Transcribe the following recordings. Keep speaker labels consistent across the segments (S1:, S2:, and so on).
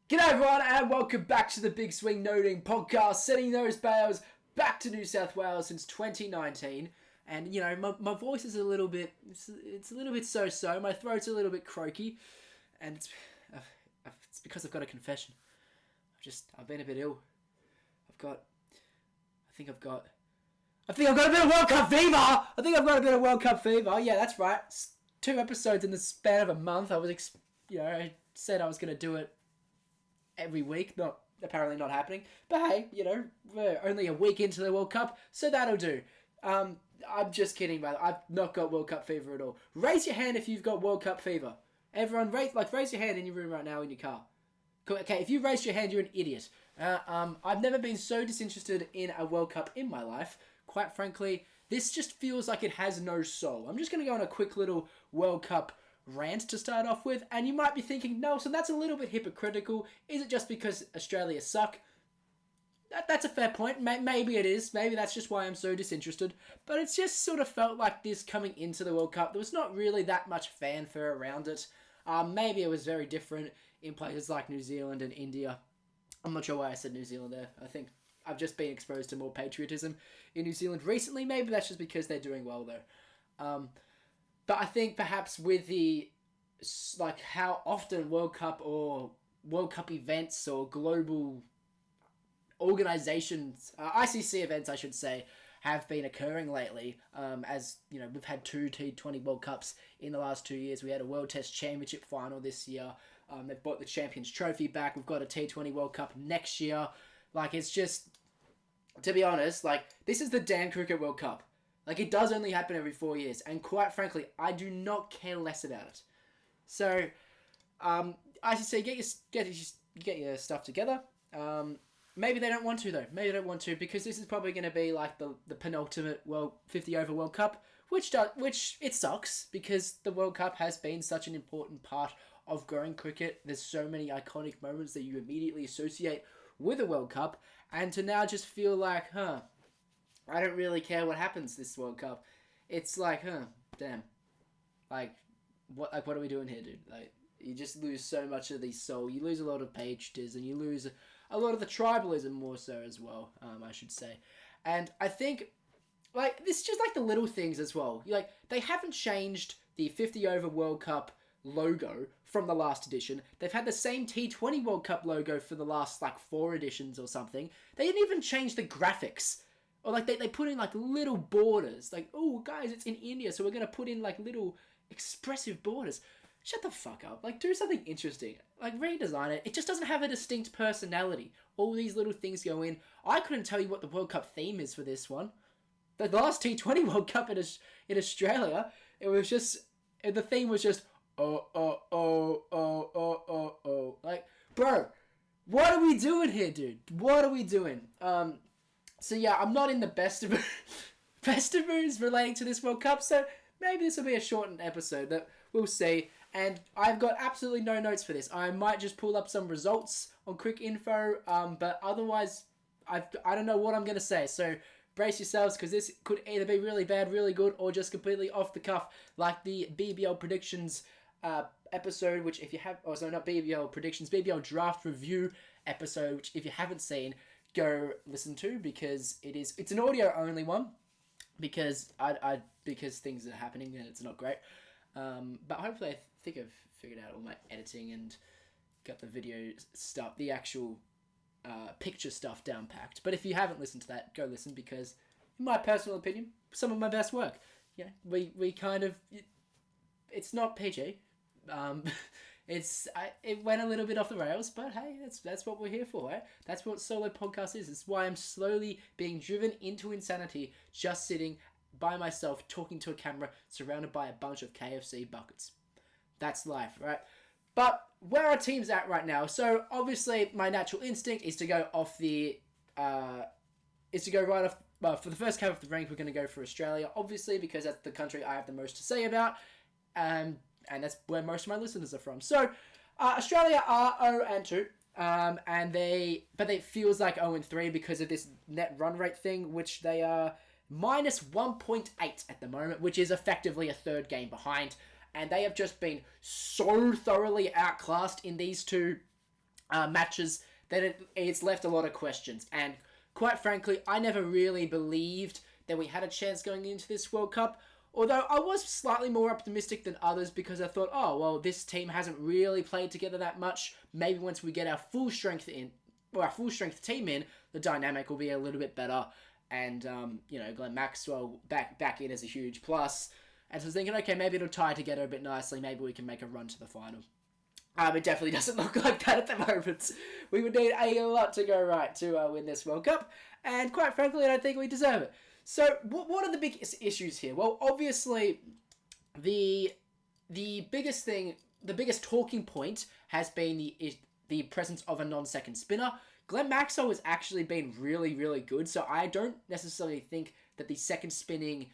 S1: G'day everyone and welcome back to the Big Swing Noting podcast, sending those bales back to New South Wales since 2019. And you know, my voice is a little bit, it's a little bit so-so, my throat's a little bit croaky. And it's because I've got a confession. I've been a bit ill. I think I've got a bit of World Cup fever! Yeah, that's right. 2 episodes in the span of a month. I said I was going to do it every week, apparently not happening. But hey, we're only a week into the World Cup, so that'll do. I'm just kidding, man. I've not got World Cup fever at all. Raise your hand if you've got World Cup fever. Everyone, raise your hand in your room right now in your car. Okay, if you raised your hand, you're an idiot. I've never been so disinterested in a World Cup in my life. Quite frankly, this just feels like it has no soul. I'm just going to go on a quick little World Cup rant to start off with, and you might be thinking, Nelson, that's a little bit hypocritical. Is it just because Australia suck? That's a fair point. Maybe it is. Maybe that's just why I'm so disinterested. But it's just sort of felt like this coming into the World Cup. There was not really that much fanfare around it. Maybe it was very different in places like New Zealand and India. I'm not sure why I said New Zealand there. I think I've just been exposed to more patriotism in New Zealand recently. Maybe that's just because they're doing well though. But I think perhaps with the, how often World Cup or World Cup events or global organizations, ICC events, I should say, have been occurring lately. As you know, we've had 2 T20 World Cups in the last 2 years. We had a World Test Championship final this year. They've brought the Champions Trophy back. We've got a T20 World Cup next year. It's just, to be honest, this is the damn Cricket World Cup. It does only happen every 4 years, and quite frankly, I do not care less about it. So, ICC, get your stuff together. Maybe they don't want to though. Maybe they don't want to, because this is probably going to be the penultimate 50 over World Cup, which it sucks because the World Cup has been such an important part of growing cricket. There's so many iconic moments that you immediately associate with a World Cup, and to now just feel I don't really care what happens this World Cup. It's damn. What are we doing here, dude? You just lose so much of the soul. You lose a lot of patriotism, and you lose a lot of the tribalism more so as well, I should say. And I think, this is just the little things as well. They haven't changed the 50 over World Cup logo from the last edition. They've had the same T20 World Cup logo for the last 4 editions or something. They didn't even change the graphics. Or they put in little borders. Oh guys, it's in India, so we're going to put in little expressive borders. Shut the fuck up. Do something interesting. Redesign it. It just doesn't have a distinct personality. All these little things go in. I couldn't tell you what the World Cup theme is for this one. The last T20 World Cup in Australia, it was just, the theme was just, oh. Bro, what are we doing here, dude? What are we doing? So yeah, I'm not in the best of moods relating to this World Cup, so maybe this will be a shortened episode, that we'll see. And I've got absolutely no notes for this. I might just pull up some results on quick info, but otherwise, I don't know what I'm going to say. So brace yourselves, because this could either be really bad, really good, or just completely off the cuff, like the BBL predictions episode, which if you have, not BBL predictions, BBL draft review episode, which if you haven't seen, go listen to, because it's an audio only one, because because things are happening and it's not great. But hopefully I think I've figured out all my editing and got the video stuff, the actual picture stuff down packed. But if you haven't listened to that, go listen, because in my personal opinion, some of my best work. We kind of, it's not PG. It went a little bit off the rails, but hey, that's what we're here for, eh? That's what solo podcast is. It's why I'm slowly being driven into insanity, just sitting by myself, talking to a camera, surrounded by a bunch of KFC buckets. That's life, right? But where are teams at right now? So obviously, my natural instinct is to go off right off. Well, for the first cap of the rank, we're going to go for Australia, obviously, because that's the country I have the most to say about. And that's where most of my listeners are from. So, Australia are 0-2, but it feels like 0-3 because of this net run rate thing, which they are minus 1.8 at the moment, which is effectively a third game behind. And they have just been so thoroughly outclassed in these two matches, then it's left a lot of questions. And quite frankly, I never really believed that we had a chance going into this World Cup. Although I was slightly more optimistic than others because I thought, oh, well, this team hasn't really played together that much. Maybe once we get our full strength team in, the dynamic will be a little bit better. And, Glenn Maxwell back in as a huge plus. And so I was thinking, okay, maybe it'll tie together a bit nicely. Maybe we can make a run to the final. It definitely doesn't look like that at the moment. We would need a lot to go right to win this World Cup. And quite frankly, I don't think we deserve it. So, what are the biggest issues here? Well, obviously, the biggest talking point has been the presence of a non-second spinner. Glenn Maxwell has actually been really, really good, so I don't necessarily think that the second spinning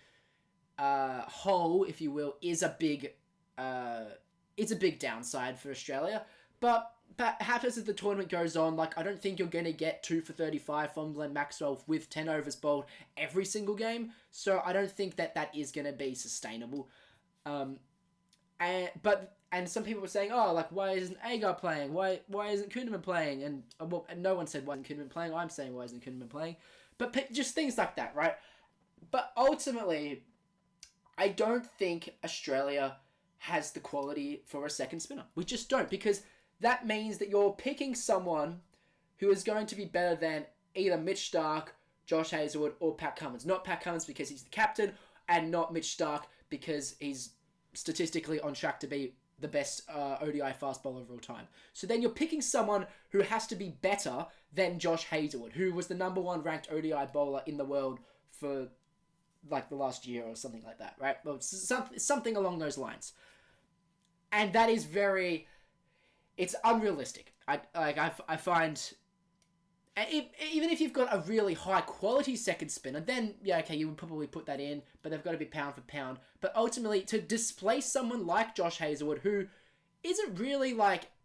S1: hole, if you will, is a big downside for Australia. But perhaps as the tournament goes on, I don't think you're going to get 2 for 35 from Glenn Maxwell with 10 overs bowled every single game. So I don't think that is going to be sustainable. And some people were saying, why isn't Agar playing? Why isn't Kuhnemann playing? And no one said why isn't Kuhnemann playing. I'm saying why isn't Kuhnemann playing? But just things like that, right? But ultimately, I don't think Australia has the quality for a second spinner. We just don't, because that means that you're picking someone who is going to be better than either Mitch Starc, Josh Hazlewood, or Pat Cummins. Not Pat Cummins because he's the captain, and not Mitch Starc because he's statistically on track to be the best ODI fast bowler of all time. So then you're picking someone who has to be better than Josh Hazlewood, who was the number 1 ranked ODI bowler in the world for the last year or something like that, right? Well, something along those lines. And that is it's unrealistic. I find, even if you've got a really high quality second spinner, then yeah, okay, you would probably put that in, but they've got to be pound for pound. But ultimately, to displace someone like Josh Hazlewood, who isn't really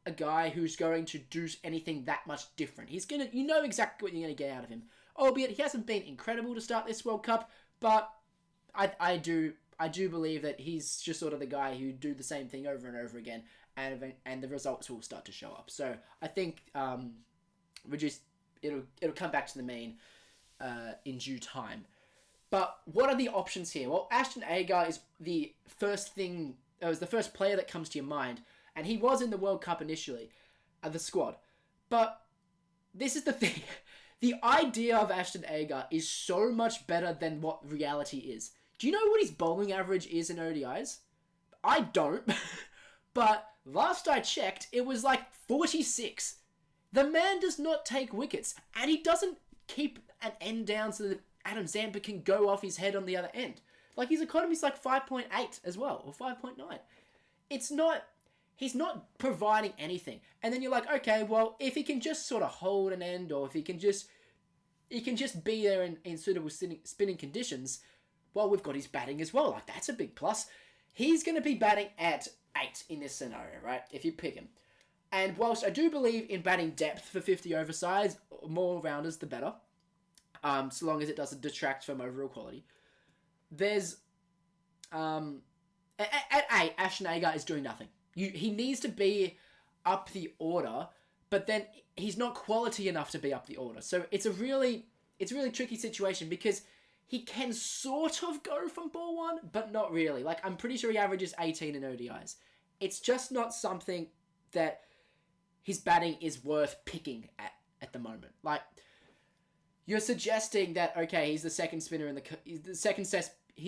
S1: a guy who's going to do anything that much different. He's gonna, exactly what you're gonna get out of him. Albeit he hasn't been incredible to start this World Cup, but I do believe that he's just sort of the guy who do the same thing over and over again, and the results will start to show up. So I think it'll come back to the mean in due time. But what are the options here? Well, Ashton Agar is the first player that comes to your mind, and he was in the World Cup initially, the squad. But this is the thing. The idea of Ashton Agar is so much better than what reality is. Do you know what his bowling average is in ODIs? I don't. But last I checked, it was 46. The man does not take wickets, and he doesn't keep an end down so that Adam Zampa can go off his head on the other end. His economy's 5.8 as well, or 5.9. He's not providing anything. And then you're okay, well, if he can just sort of hold an end, or if he can just be there in suitable spinning conditions, well, we've got his batting as well. That's a big plus. He's going to be batting at 8 in this scenario, right? If you pick him. And whilst I do believe in batting depth for 50 over size, more rounders the better, so long as it doesn't detract from overall quality, there's at 8, Ashton Agar is doing nothing. He needs to be up the order, but then he's not quality enough to be up the order. So it's a really tricky situation, because he can sort of go from ball 1, but not really. I'm pretty sure he averages 18 in ODIs. It's just not something that his batting is worth picking at the moment. You're suggesting that, okay, he's the second spinner he's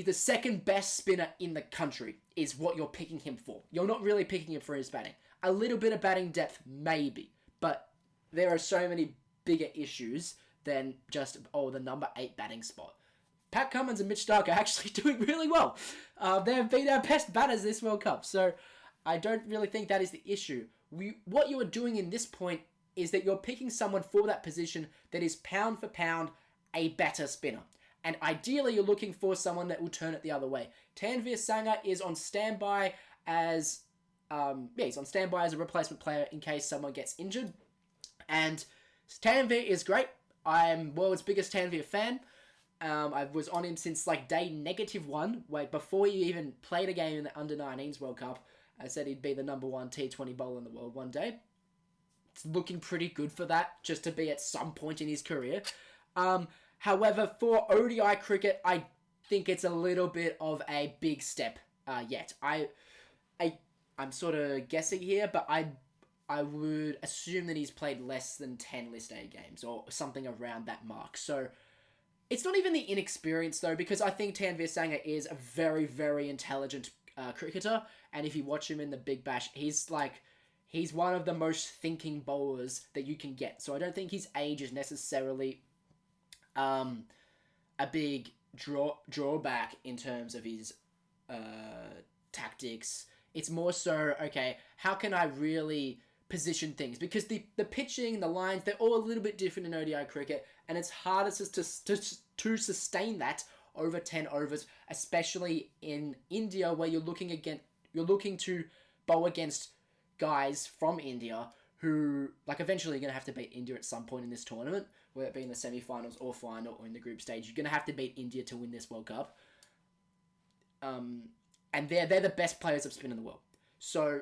S1: the second best spinner in the country is what you're picking him for. You're not really picking him for his batting. A little bit of batting depth, maybe, but there are so many bigger issues than just, the number 8 batting spot. Pat Cummins and Mitch Starc are actually doing really well. They've been our best batters this World Cup, so I don't really think that is the issue. What you are doing in this point is that you're picking someone for that position that is pound for pound a better spinner. And ideally, you're looking for someone that will turn it the other way. Tanveer Sangha is on standby as he's on standby as a replacement player in case someone gets injured. And Tanveer is great. I'm world's biggest Tanveer fan. I was on him since day -1, before he even played a game in the Under-19s World Cup. I said he'd be the number 1 T20 bowler in the world one day. looking pretty good for that, just to be at some point in his career. However, for ODI cricket, I think it's a little bit of a big step yet. I'm sort of guessing here, but I would assume that he's played less than 10 List A games or something around that mark. So it's not even the inexperience, though, because I think Tanveer Sangha is a very, very intelligent cricketer. And if you watch him in the Big Bash, he's one of the most thinking bowlers that you can get. So I don't think his age is necessarily a big drawback in terms of his tactics. It's more so, okay, how can I really position things? Because the pitching, the lines, they're all a little bit different in ODI cricket, and it's harder to sustain that over 10 overs, especially in India, where you're looking to bowl against guys from India who, like, eventually you're going to have to beat India at some point in this tournament, whether it be in the semi-finals or final or in the group stage. You're going to have to beat India to win this World Cup. And they're the best players of spin in the world. So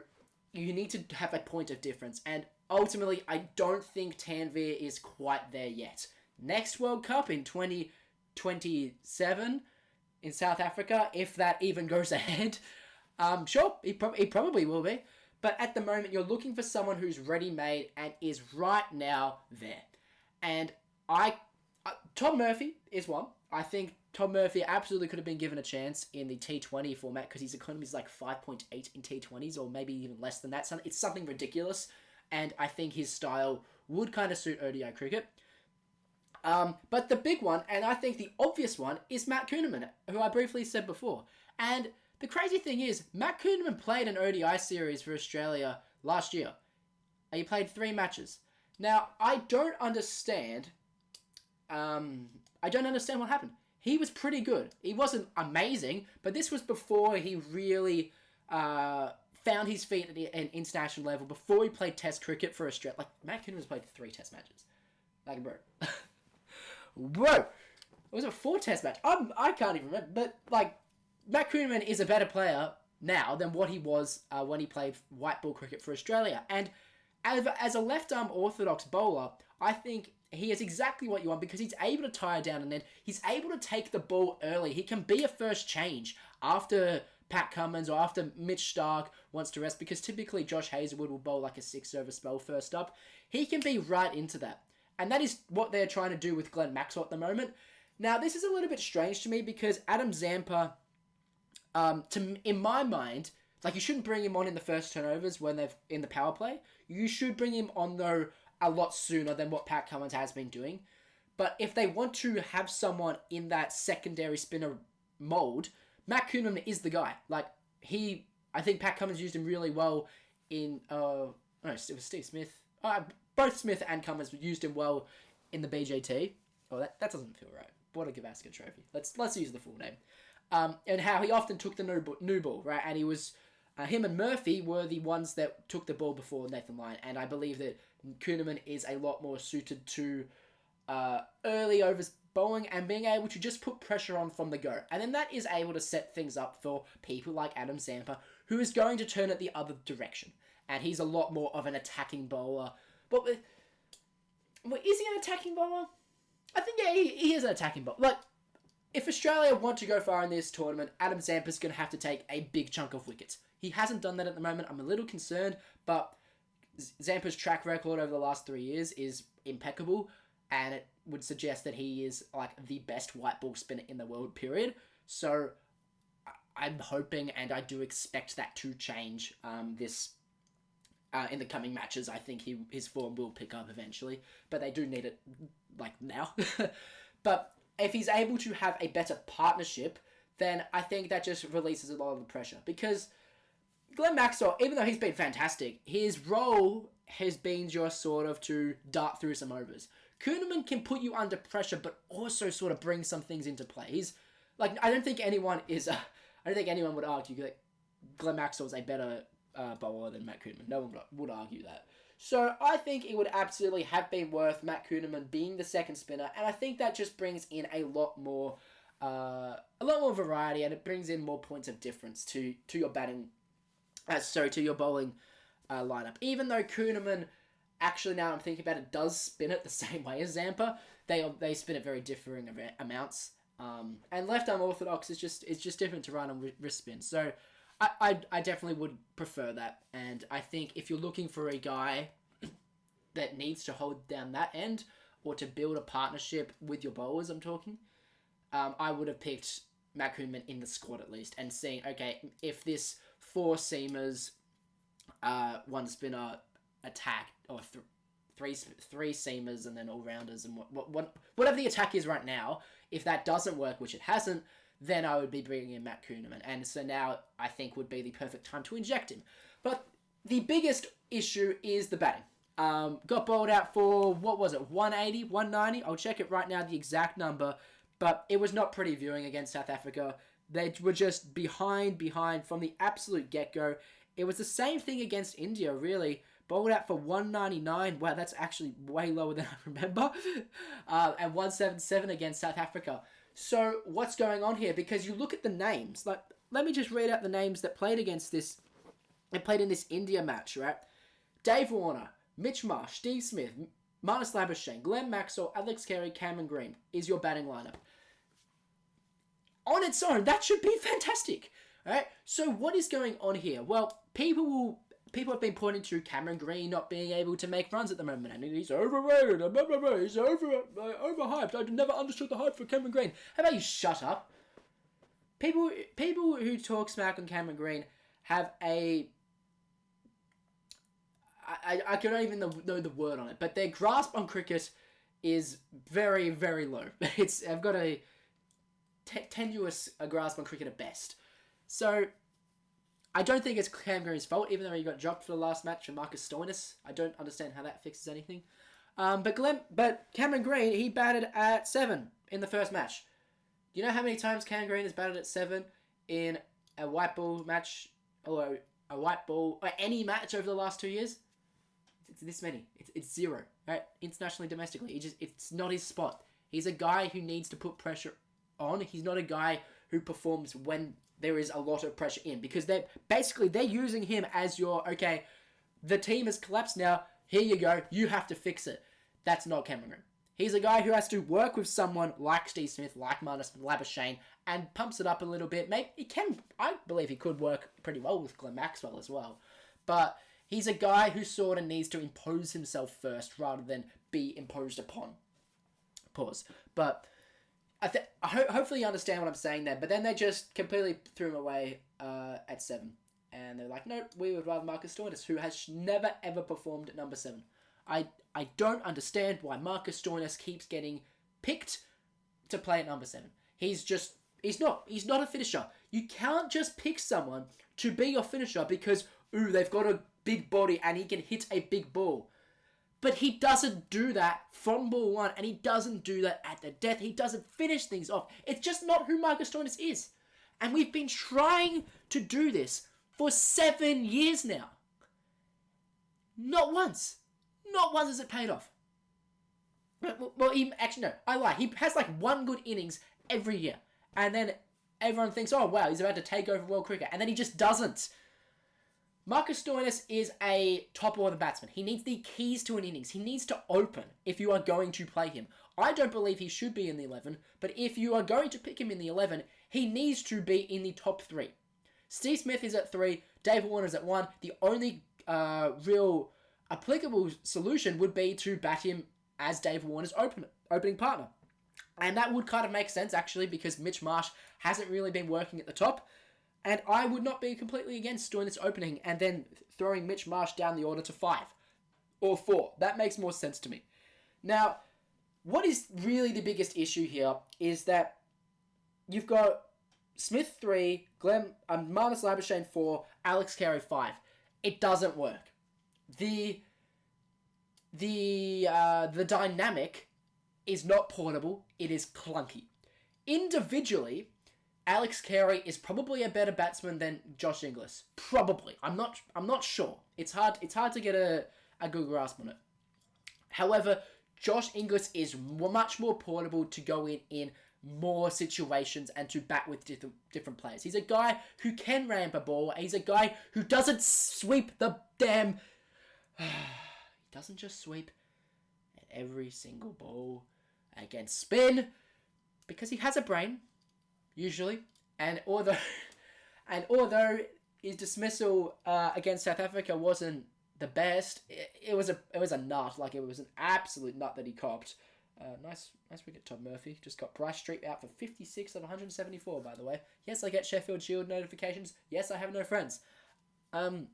S1: you need to have a point of difference. And ultimately, I don't think Tanveer is quite there yet. Next World Cup in 2027 in South Africa, if that even goes ahead, sure, he probably will be. But at the moment, you're looking for someone who's ready-made and is right now there. And Tom Murphy is one. I think Tom Murphy absolutely could have been given a chance in the T20 format because his economy is like 5.8 in T20s or maybe even less than that. It's something ridiculous. And I think his style would kind of suit ODI cricket. But the big one, and I think the obvious one, is Matt Kuhnemann, who I briefly said before. And the crazy thing is, Matt Kuhnemann played an ODI series for Australia last year. He played 3 matches. Now, I don't understand what happened. He was pretty good. He wasn't amazing, but this was before he really found his feet at an international level, before he played Test cricket for Australia. Like, Matt Kuhnemann's played 3 Test matches. Like, bro. Whoa! Was it 4 Test match? I can't even remember. But, like, Matt Kuhnemann is a better player now than what he was when he played white ball cricket for Australia. And as a left-arm orthodox bowler, I think he is exactly what you want because he's able to tie down and then he's able to take the ball early. He can be a first change after Pat Cummins or after Mitch Stark wants to rest, because typically Josh Hazlewood will bowl like a 6-over spell first up. He can be right into that. And that is what they're trying to do with Glenn Maxwell at the moment. Now, this is a little bit strange to me because Adam Zampa, in my mind, like, you shouldn't bring him on in the first turnovers when they're in the power play. You should bring him on, though, a lot sooner than what Pat Cummins has been doing. But if they want to have someone in that secondary spinner mold, Matt Kuhnemann is the guy. Like, I think Pat Cummins used him really well in, no, it was Steve Smith. Both Smith and Cummins used him well in the BJT. Oh, that doesn't feel right. Border Gavaskar Trophy. Let's use the full name. And how he often took the new ball, right? And he was, him and Murphy were the ones that took the ball before Nathan Lyon. And I believe that Kuhnemann is a lot more suited to early overs bowling and being able to just put pressure on from the go. And then that is able to set things up for people like Adam Zampa, who is going to turn it the other direction. And he's a lot more of an attacking bowler. But is he an attacking bowler? I think, yeah, he is an attacking bowler. Like, if Australia want to go far in this tournament, Adam Zampa's going to have to take a big chunk of wickets. He hasn't done that at the moment. I'm a little concerned, but Zampa's track record over the last 3 years is impeccable, and it would suggest that he is, like, the best white ball spinner in the world, period. So I'm hoping, and I do expect that to change in the coming matches. I think his form will pick up eventually, but they do need it, like, now. But if he's able to have a better partnership, then I think that just releases a lot of the pressure. Because Glenn Maxwell, even though he's been fantastic, his role has been just sort of to dart through some overs. Kuhnemann can put you under pressure, but also sort of bring some things into play. He's, like, I don't think anyone would argue that Glenn Maxwell's a better bowler than Matt Kuhnemann. No one would argue that. So I think it would absolutely have been worth Matt Kuhnemann being the second spinner, and I think that just brings in a lot more variety, and it brings in more points of difference to your batting, to your bowling lineup. Even though Kuhnemann actually, now I'm thinking about it, does spin it the same way as Zampa. They spin it very differing amounts. And left arm orthodox is just different to right arm wrist spin. So I definitely would prefer that. And I think if you're looking for a guy that needs to hold down that end or to build a partnership with your bowlers, I'm talking, I would have picked Matt Kuhneman in the squad at least and seeing, okay, if this four seamers, one spinner attack, or three seamers and then all rounders and whatever the attack is right now, if that doesn't work, which it hasn't, then I would be bringing in Matt Kuhneman. And so now I think would be the perfect time to inject him. But the biggest issue is the batting. Got bowled out for, what was it, 180, 190? I'll check it right now, the exact number. But it was not pretty viewing against South Africa. They were just behind from the absolute get-go. It was the same thing against India, really. Bowled out for 199. Wow, that's actually way lower than I remember. And 177 against South Africa. So what's going on here? Because you look at the names. Like, let me just read out the names that played against this. They played in this India match, right? Dave Warner, Mitch Marsh, Steve Smith, Marnus Labuschagne, Glenn Maxwell, Alex Carey, Cameron Green is your batting lineup. On its own, that should be fantastic. Alright? So what is going on here? Well, people have been pointing to Cameron Green not being able to make runs at the moment, and he's overrated, he's overhyped. I never understood the hype for Cameron Green. How about you shut up? People who talk smack on Cameron Green have a... I don't even know the word on it, but their grasp on cricket is very, very low. I've got a tenuous grasp on cricket at best. So, I don't think it's Cam Green's fault, even though he got dropped for the last match for Marcus Stoinis. I don't understand how that fixes anything. But Cameron Green, he batted at 7 in the first match. Do you know how many times Cameron Green has batted at 7 in a white ball match, or a white ball, or any match over the last 2 years? It's this many. It's 0, right? Internationally, domestically. It's not his spot. He's a guy who needs to put pressure on. He's not a guy who performs when there is a lot of pressure in, because they're using him as your, okay, the team has collapsed now, here you go, you have to fix it. That's not Cameron Green. He's a guy who has to work with someone like Steve Smith, like Marnus Labuschagne, and pumps it up a little bit. Maybe I believe he could work pretty well with Glenn Maxwell as well. But he's a guy who sort of needs to impose himself first rather than be imposed upon. Pause. But hopefully you understand what I'm saying there. But then they just completely threw him away at 7. And they're like, no, we would rather Marcus Stoinis, who has never ever performed at number 7. I don't understand why Marcus Stoinis keeps getting picked to play at number 7. He's not a finisher. You can't just pick someone to be your finisher because, they've got a big body and he can hit a big ball. But he doesn't do that from ball 1, and he doesn't do that at the death. He doesn't finish things off. It's just not who Marcus Stoinis is. And we've been trying to do this for 7 years now. Not once has it paid off. Well, I lie. He has like one good innings every year. And then everyone thinks, oh wow, he's about to take over world cricket. And then he just doesn't. Marcus Stoinis is a top-order batsman. He needs the keys to an innings. He needs to open if you are going to play him. I don't believe he should be in the 11, but if you are going to pick him in the 11, he needs to be in the top 3. Steve Smith is at 3, Dave Warner is at 1. The only real applicable solution would be to bat him as Dave Warner's opening partner. And that would kind of make sense, actually, because Mitch Marsh hasn't really been working at the top. And I would not be completely against doing this opening and then throwing Mitch Marsh down the order to 5 or 4. That makes more sense to me. Now, what is really the biggest issue here is that you've got Smith 3, Marnus Labuschagne 4, Alex Carey 5. It doesn't work. The dynamic is not portable. It is clunky. Individually, Alex Carey is probably a better batsman than Josh Inglis. Probably. I'm not sure. It's hard to get a good grasp on it. However, Josh Inglis is much more portable to go in more situations and to bat with different players. He's a guy who can ramp a ball. He's a guy who doesn't sweep the damn... he doesn't just sweep at every single ball against spin, because he has a brain, usually, and although his dismissal against South Africa wasn't the best, it was a nut. Like, it was an absolute nut that he copped. Nice wicket, Tom Murphy. Just got Bryce Street out for 56 of 174, by the way. Yes, I get Sheffield Shield notifications. Yes, I have no friends. But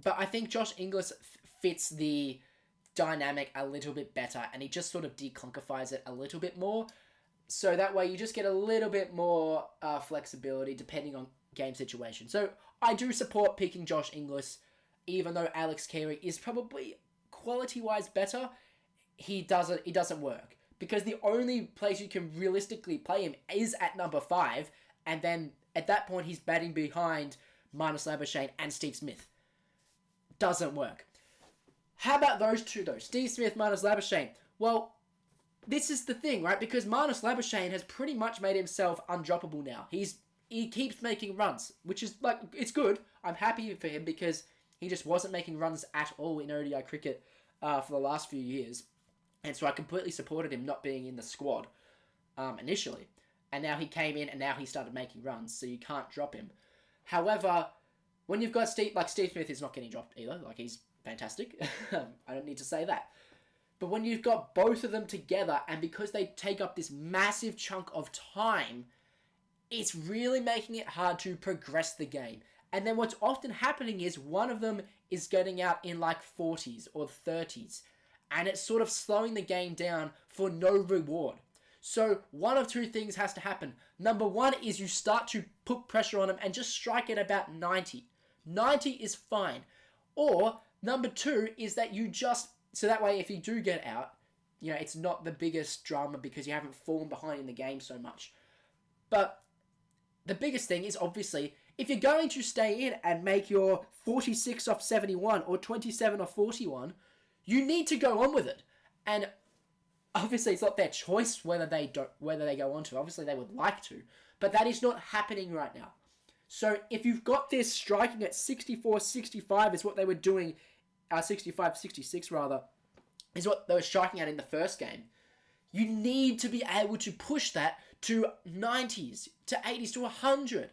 S1: I think Josh Inglis fits the dynamic a little bit better, and he just sort of declunkifies it a little bit more. So that way you just get a little bit more flexibility depending on game situation. So I do support picking Josh Inglis, even though Alex Carey is probably quality-wise better. He doesn't work, because the only place you can realistically play him is at number 5, and then at that point he's batting behind Marnus Labuschagne and Steve Smith. Doesn't work. How about those two though? Steve Smith, Marnus Labuschagne. Well, this is the thing, right? Because Marnus Labuschagne has pretty much made himself undroppable now. He keeps making runs, which is, like, it's good. I'm happy for him, because he just wasn't making runs at all in ODI cricket for the last few years. And so I completely supported him not being in the squad initially. And now he came in, and now he started making runs, so you can't drop him. However, when you've got Steve Smith is not getting dropped either. Like, he's fantastic. I don't need to say that. But when you've got both of them together, and because they take up this massive chunk of time, it's really making it hard to progress the game. And then what's often happening is one of them is getting out in like 40s or 30s. And it's sort of slowing the game down for no reward. So one of two things has to happen. Number one is you start to put pressure on him and just strike at about 90. 90 is fine. Or number two is that you just... So that way, if you do get out, you know, it's not the biggest drama because you haven't fallen behind in the game so much. But the biggest thing is, obviously, if you're going to stay in and make your 46 off 71 or 27 off 41... you need to go on with it. And obviously it's not their choice whether they go on to. Obviously they would like to, but that is not happening right now. So if you've got this striking at 64-65 is what they were doing, 65-66 rather, is what they were striking at in the first game. You need to be able to push that to 90s, to 80s, to 100.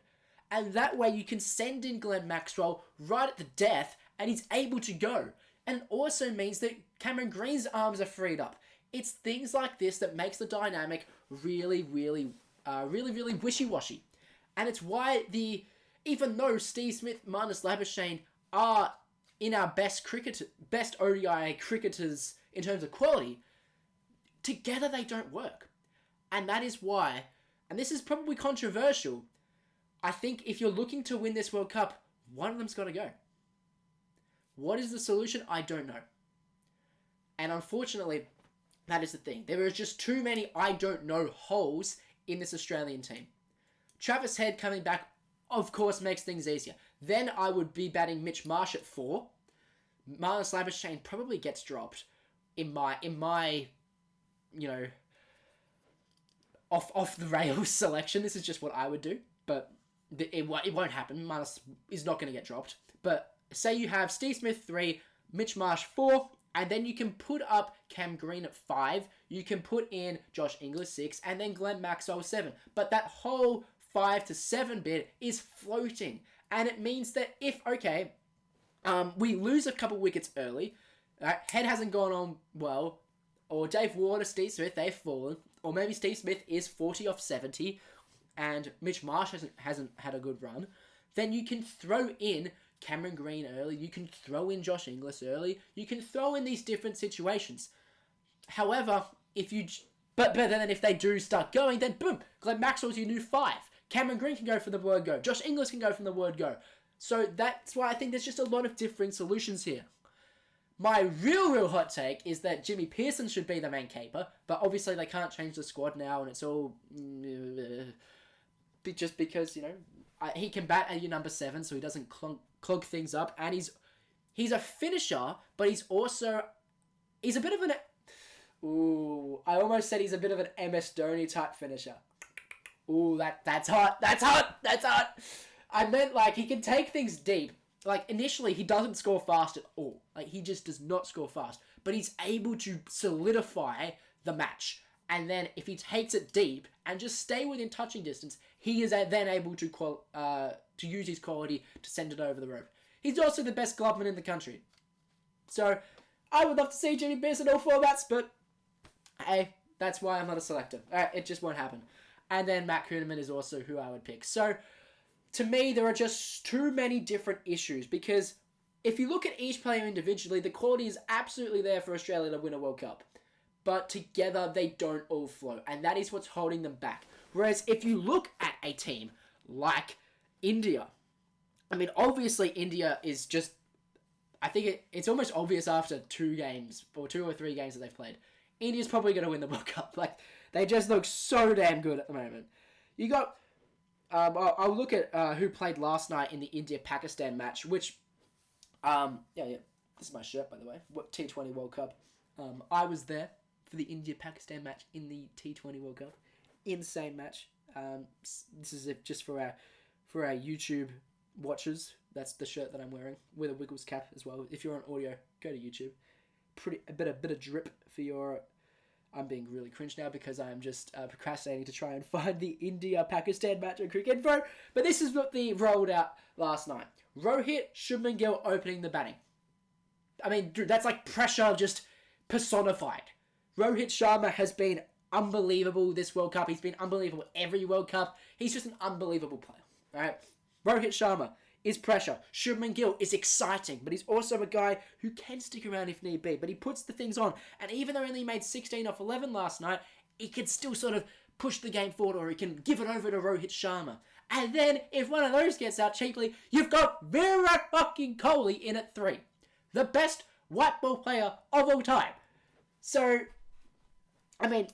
S1: And that way you can send in Glenn Maxwell right at the death, and he's able to go. And it also means that Cameron Green's arms are freed up. It's things like this that makes the dynamic really wishy-washy. And it's why even though Steve Smith, Marnus Labuschagne are in our best ODI cricketers in terms of quality, together they don't work. And that is why, and this is probably controversial, I think if you're looking to win this World Cup, one of them's got to go. What is the solution? I don't know. And unfortunately, that is the thing. There are just too many I don't know holes in this Australian team. Travis Head coming back, of course, makes things easier. Then I would be batting Mitch Marsh at 4. Marnus Labuschagne probably gets dropped in my you know, off the rails selection. This is just what I would do, but it won't happen. Marnus is not going to get dropped. But say you have Steve Smith 3, Mitch Marsh 4, and then you can put up Cam Green at 5. You can put in Josh Inglis 6, and then Glenn Maxwell 7. But that whole 5 to 7 bit is floating. And it means that if, we lose a couple wickets early, Head hasn't gone on well, or Dave Ward or Steve Smith, they've fallen, or maybe Steve Smith is 40 off 70, and Mitch Marsh hasn't had a good run, then you can throw in Cameron Green early, you can throw in Josh Inglis early, you can throw in these different situations. However, but then if they do start going, then boom, Glenn Maxwell's your new 5. Cameron Green can go from the word go. Josh Inglis can go from the word go. So that's why I think there's just a lot of differing solutions here. My real hot take is that Jimmy Pearson should be the main keeper, but obviously they can't change the squad now, and it's all just because, you know, he can bat at your number 7, so he doesn't clog things up, and he's a finisher, but he's a bit of an... Ooh, I almost said he's a bit of an MS Dhoni type finisher. Ooh, that's hot. That's hot. I meant, like, he can take things deep. like, initially, he doesn't score fast at all. Like, he just does not score fast. But he's able to solidify the match. And then if he takes it deep and just stay within touching distance, he is then able to use his quality to send it over the rope. He's also the best gloveman in the country. So, I would love to see Jimmy Pierce in all formats, but hey, that's why I'm not a selector. It just won't happen. And then Matt Kuhneman is also who I would pick. So, to me, there are just too many different issues, because if you look at each player individually, the quality is absolutely there for Australia to win a World Cup. But together, they don't all flow, and that is what's holding them back. Whereas if you look at a team like India, I mean, obviously India is just, I think it's almost obvious after 2 games, or 2 or 3 games that they've played, India's probably going to win the World Cup. Like, they just look so damn good at the moment. You got, I'll look at who played last night in the India-Pakistan match, which, yeah, this is my shirt, by the way, T20 World Cup. I was there for the India-Pakistan match in the T20 World Cup. Insane match. This is just for our YouTube watchers. That's the shirt that I'm wearing with a Wiggles cap as well. If you're on audio, go to YouTube. A bit of drip for your. I'm being really cringe now because I'm just procrastinating to try and find the India-Pakistan match on Cricket Info. But this is what they rolled out last night. Rohit, Shubman Gill opening the batting. I mean, dude, that's like pressure just personified. Rohit Sharma has been unbelievable this World Cup. He's been unbelievable every World Cup. He's just an unbelievable player. All right? Rohit Sharma is pressure. Shubman Gill is exciting, but he's also a guy who can stick around if need be. But he puts the things on. And even though he only made 16 off 11 last night, he can still sort of push the game forward, or he can give it over to Rohit Sharma. And then, if one of those gets out cheaply, you've got Virat fucking Kohli in at 3. The best white ball player of all time. So, I mean,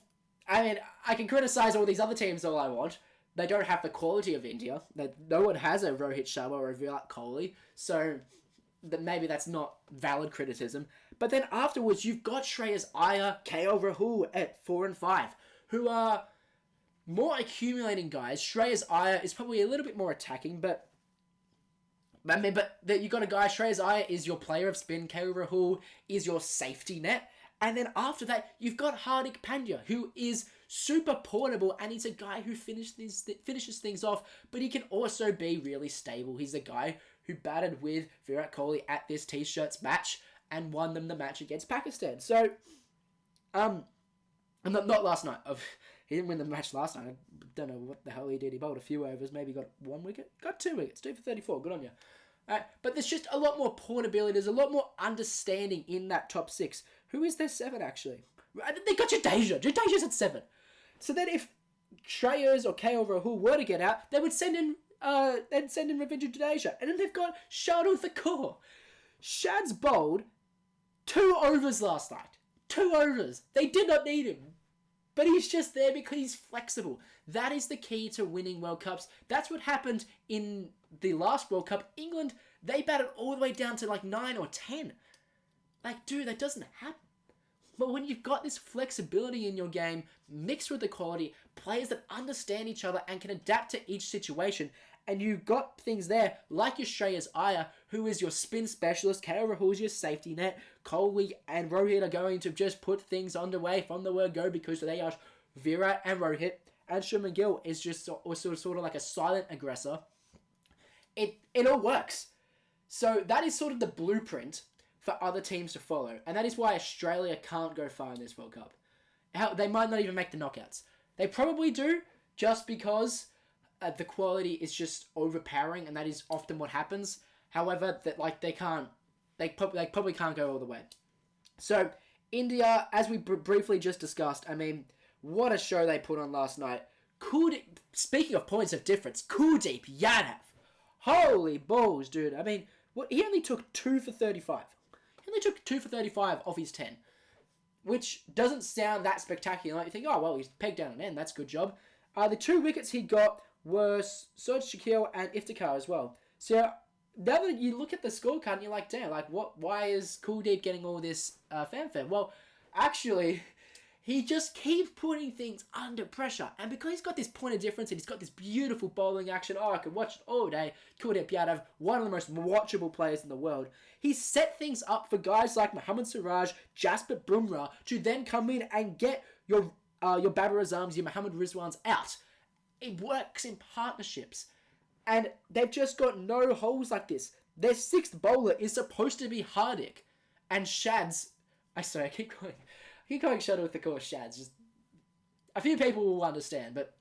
S1: I can criticize all these other teams all I want. They don't have the quality of India. No one has a Rohit Sharma or a Virat Kohli, so maybe that's not valid criticism. But then afterwards, you've got Shreyas Iyer, KL Rahul at 4 and 5, who are more accumulating guys. Shreyas Iyer is probably a little bit more attacking, but you got a guy. Shreyas Iyer is your player of spin. KL Rahul is your safety net. And then after that, you've got Hardik Pandya, who is super portable, and he's a guy who finishes things off, but he can also be really stable. He's a guy who batted with Virat Kohli at this T-shirts match and won them the match against Pakistan. So, not last night. He didn't win the match last night. I don't know what the hell he did. He bowled a few overs, maybe got 1 wicket. Got 2 wickets, 2 for 34. Good on you. But there's just a lot more portability. There's a lot more understanding in that top 6. Who is their 7, actually? They got Jadeja. Jadeja's at 7. So then if Shreyas or KL Rahul were to get out, they would send in Ravindra Jadeja. And then they've got Shardul Thakur. Shad's bowled 2 overs last night. 2 overs. They did not need him. But he's just there because he's flexible. That is the key to winning World Cups. That's what happened in the last World Cup. England, they batted all the way down to like 9 or 10. Like, dude, that doesn't happen. But when you've got this flexibility in your game, mixed with the quality, players that understand each other and can adapt to each situation, and you've got things there like your Shreyas Iyer, who is your spin specialist, KL Rahul's your safety net, Kohli and Rohit are going to just put things underway from the word go because they are Virat and Rohit, and Shubman Gill is just sort of like a silent aggressor. It all works. So that is sort of the blueprint for other teams to follow. And that is why Australia can't go far in this World Cup. They might not even make the knockouts. They probably do, just because the quality is just overpowering, and that is often what happens. However, they probably can't go all the way. So, India, as we briefly just discussed, I mean, what a show they put on last night. Speaking of points of difference, Kuldeep Yadav. Holy balls, dude. I mean, he only took 2 for 35. He only took 2 for 35 off his 10, which doesn't sound that spectacular. Like you think, oh, well, he's pegged down an end. That's a good job. The 2 wickets he got were Suraj Shakil and Iftikhar as well. So now that you look at the scorecard and you're like, damn, like why is Kuldeep getting all this fanfare? Well, actually, he just keeps putting things under pressure. And because he's got this point of difference and he's got this beautiful bowling action, I could watch it all day. Kuldeep Yadav, one of the most watchable players in the world. He's set things up for guys like Mohammad Siraj, Jasprit Bumrah to then come in and get your Babar Azams, your Mohammad Rizwans out. It works in partnerships. And they've just got no holes like this. Their sixth bowler is supposed to be Hardik. And Shads... I keep going Shadow with the core Shads. Just a few people will understand, but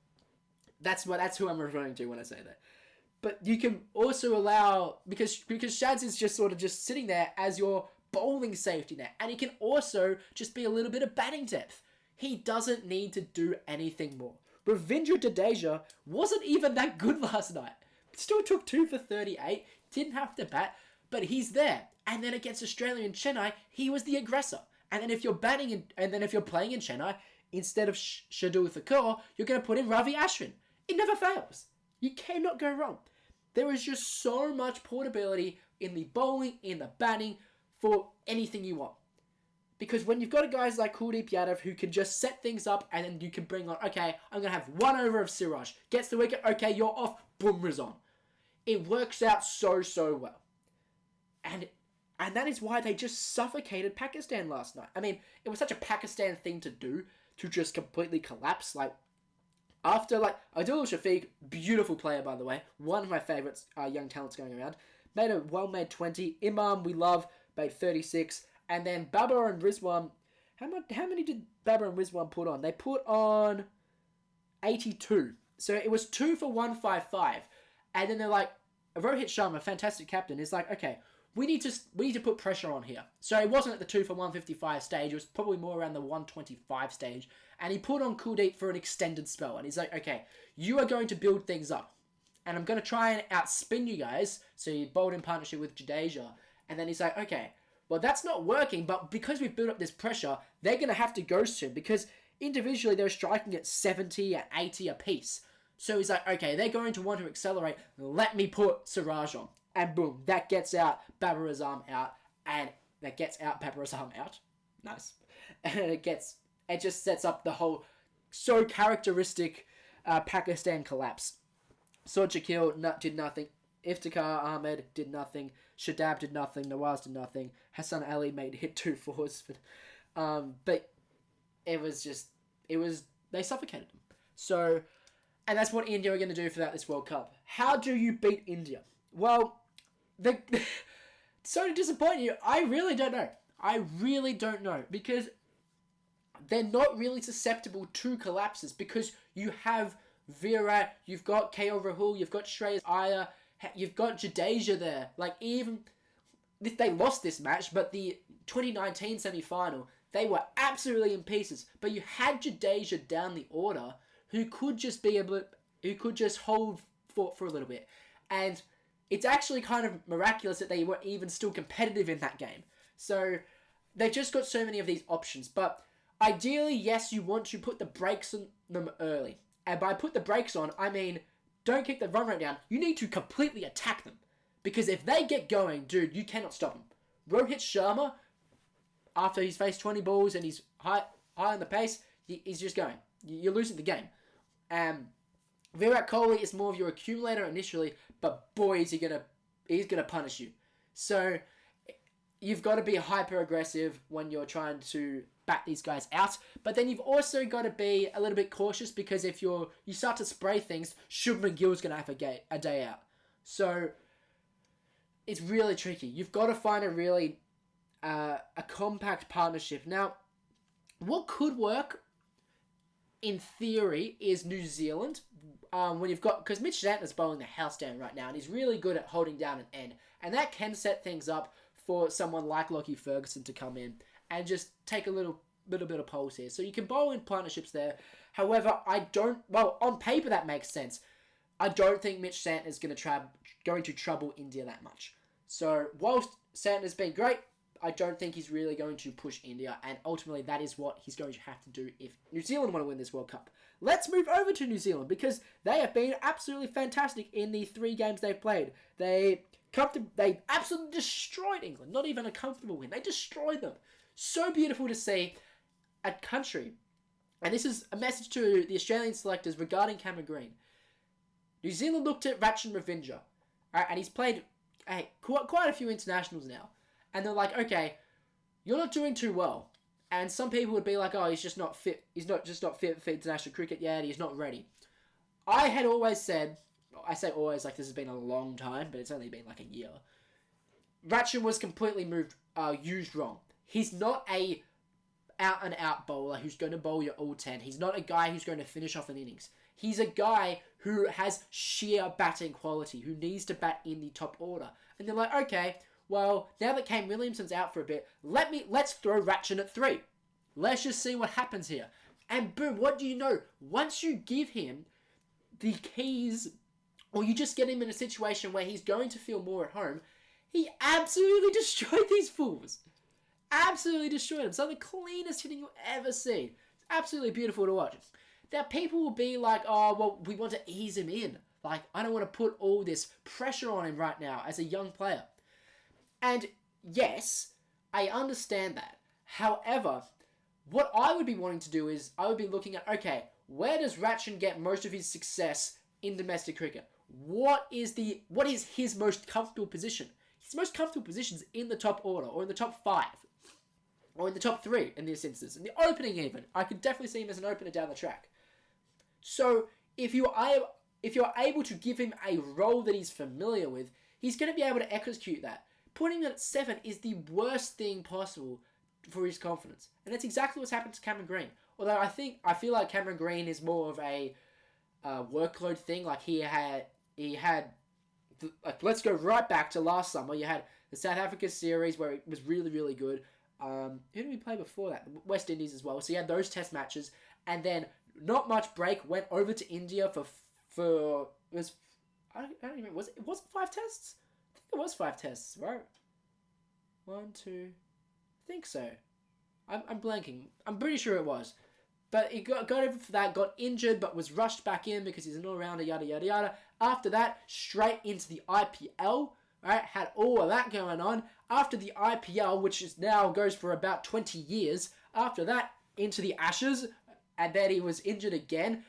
S1: that's who I'm referring to when I say that. But you can also allow... Because Shads is just sort of just sitting there as your bowling safety net. And he can also just be a little bit of batting depth. He doesn't need to do anything more. Ravindra Jadeja wasn't even that good last night. Still took 2 for 38. Didn't have to bat, but he's there. And then against Australia and Chennai, he was the aggressor. And then if you're playing in Chennai, instead of Shardul Thakur, you're going to put in Ravi Ashwin. It never fails. You cannot go wrong. There is just so much portability in the bowling, in the batting, for anything you want. Because when you've got guys like Kuldeep Yadav who can just set things up and then you can bring on, okay, I'm going to have one over of Siraj. Gets the wicket, okay, you're off, Bumrah's on. It works out so well. And that is why they just suffocated Pakistan last night. I mean, it was such a Pakistan thing to do, to just completely collapse. After, Adil Shafiq, beautiful player, by the way, one of my favourites, young talents going around, made a well-made 20. Imam, we love, made 36. And then Babar and Rizwan, how many did Babar and Rizwan put on? They put on 82. So it was 2 for 155. And then they're like, Rohit Sharma, fantastic captain, is like, okay, we need to put pressure on here. So it wasn't at the 2 for 155 stage, it was probably more around the 125 stage. And he put on Kuldeep for an extended spell. And he's like, okay, you are going to build things up. And I'm going to try and outspin you guys. So he bowled in partnership with Jadeja. And then he's like, okay, well, that's not working, but because we've built up this pressure, they're going to have to go soon. Because individually, they're striking at 70 and 80 apiece. So he's like, okay, they're going to want to accelerate. Let me put Siraj on. And boom, that gets out Babar Azam out. And that gets out Babar Azam out. Nice. And it just sets up the whole so characteristic Pakistan collapse. Sod Shakil did nothing. Iftikhar Ahmed did nothing. Shadab did nothing. Nawaz did nothing. Hassan Ali hit 2 fours. But they suffocated them. So, and that's what India are going to do throughout this World Cup. How do you beat India? Well, sorry to disappoint you, I really don't know. Because they're not really susceptible to collapses. Because you have Virat, you've got KL Rahul, you've got Shreyas Iyer, you've got Jadeja there. Even if they lost this match, but the 2019 semi-final, they were absolutely in pieces. But you had Jadeja down the order, who could just hold for a little bit. And it's actually kind of miraculous that they were even still competitive in that game. So they've just got so many of these options. But ideally, yes, you want to put the brakes on them early. And by put the brakes on, I mean, don't kick the run rate down. You need to completely attack them. Because if they get going, dude, you cannot stop them. Rohit Sharma, after he's faced 20 balls and he's high on the pace, he's just going. You're losing the game. Virat Kohli is more of your accumulator initially, but boy, he's gonna punish you. So you've got to be hyper aggressive when you're trying to bat these guys out. But then you've also got to be a little bit cautious, because if you start to spray things, Shubman Gill's gonna have a day out. So it's really tricky. You've got to find a really a compact partnership. Now, what could work in theory is New Zealand. When you've got, because Mitch Santner's bowling the house down right now, and he's really good at holding down an end, and that can set things up for someone like Lockie Ferguson to come in and just take a little bit of pulse here. So you can bowl in partnerships there. However, on paper that makes sense. I don't think Mitch Santner's going to trouble India that much. So whilst Santner's been great, I don't think he's really going to push India, and ultimately that is what he's going to have to do if New Zealand want to win this World Cup. Let's move over to New Zealand, because they have been absolutely fantastic in the 3 games they've played. They absolutely destroyed England. Not even a comfortable win. They destroyed them. So beautiful to see a country and this is a message to the Australian selectors regarding Cameron Green. New Zealand looked at Ratchin Ravinja, right, and he's played quite a few internationals now, and they're like, okay, you're not doing too well. And some people would be like, oh, he's just not fit. He's not fit for international cricket yet. He's not ready. I had always said, I say always like this has been a long time, but it's only been like a year. Ratchin was completely used wrong. He's not a out-and-out bowler who's going to bowl your all 10. He's not a guy who's going to finish off an innings. He's a guy who has sheer batting quality, who needs to bat in the top order. And they're like, okay, well, now that Kane Williamson's out for a bit, let's throw Ratchin at 3. Let's just see what happens here. And boom, what do you know? Once you give him the keys, or you just get him in a situation where he's going to feel more at home, he absolutely destroyed these fools. Absolutely destroyed them. Some of the cleanest hitting you'll ever see. It's absolutely beautiful to watch. Now, people will be like, oh, well, we want to ease him in. Like, I don't want to put all this pressure on him right now as a young player. And yes, I understand that. However, what I would be wanting to do is, I would be looking at, okay, where does Ratchin get most of his success in domestic cricket? What is his most comfortable position? His most comfortable position is in the top order, or in the top 5. Or in the top 3 in this instance. In the opening even. I could definitely see him as an opener down the track. So, if you're able to give him a role that he's familiar with, he's going to be able to execute that. Putting him at 7 is the worst thing possible for his confidence. And that's exactly what's happened to Cameron Green. Although I feel like Cameron Green is more of a workload thing. Like he had let's go right back to last summer. You had the South Africa series where it was really, really good. Who did we play before that? West Indies as well. So you had those test matches, and then not much break. Went over to India for it was I don't even was it 5 tests? I think it was 5 tests, right? 1, 2, I think so. I'm blanking. I'm pretty sure it was. But he got over for that, got injured, but was rushed back in because he's an all-rounder, yada, yada, yada. After that, straight into the IPL, right? Had all of that going on. After the IPL, which is now goes for about 20 years, after that, into the Ashes, and then he was injured again,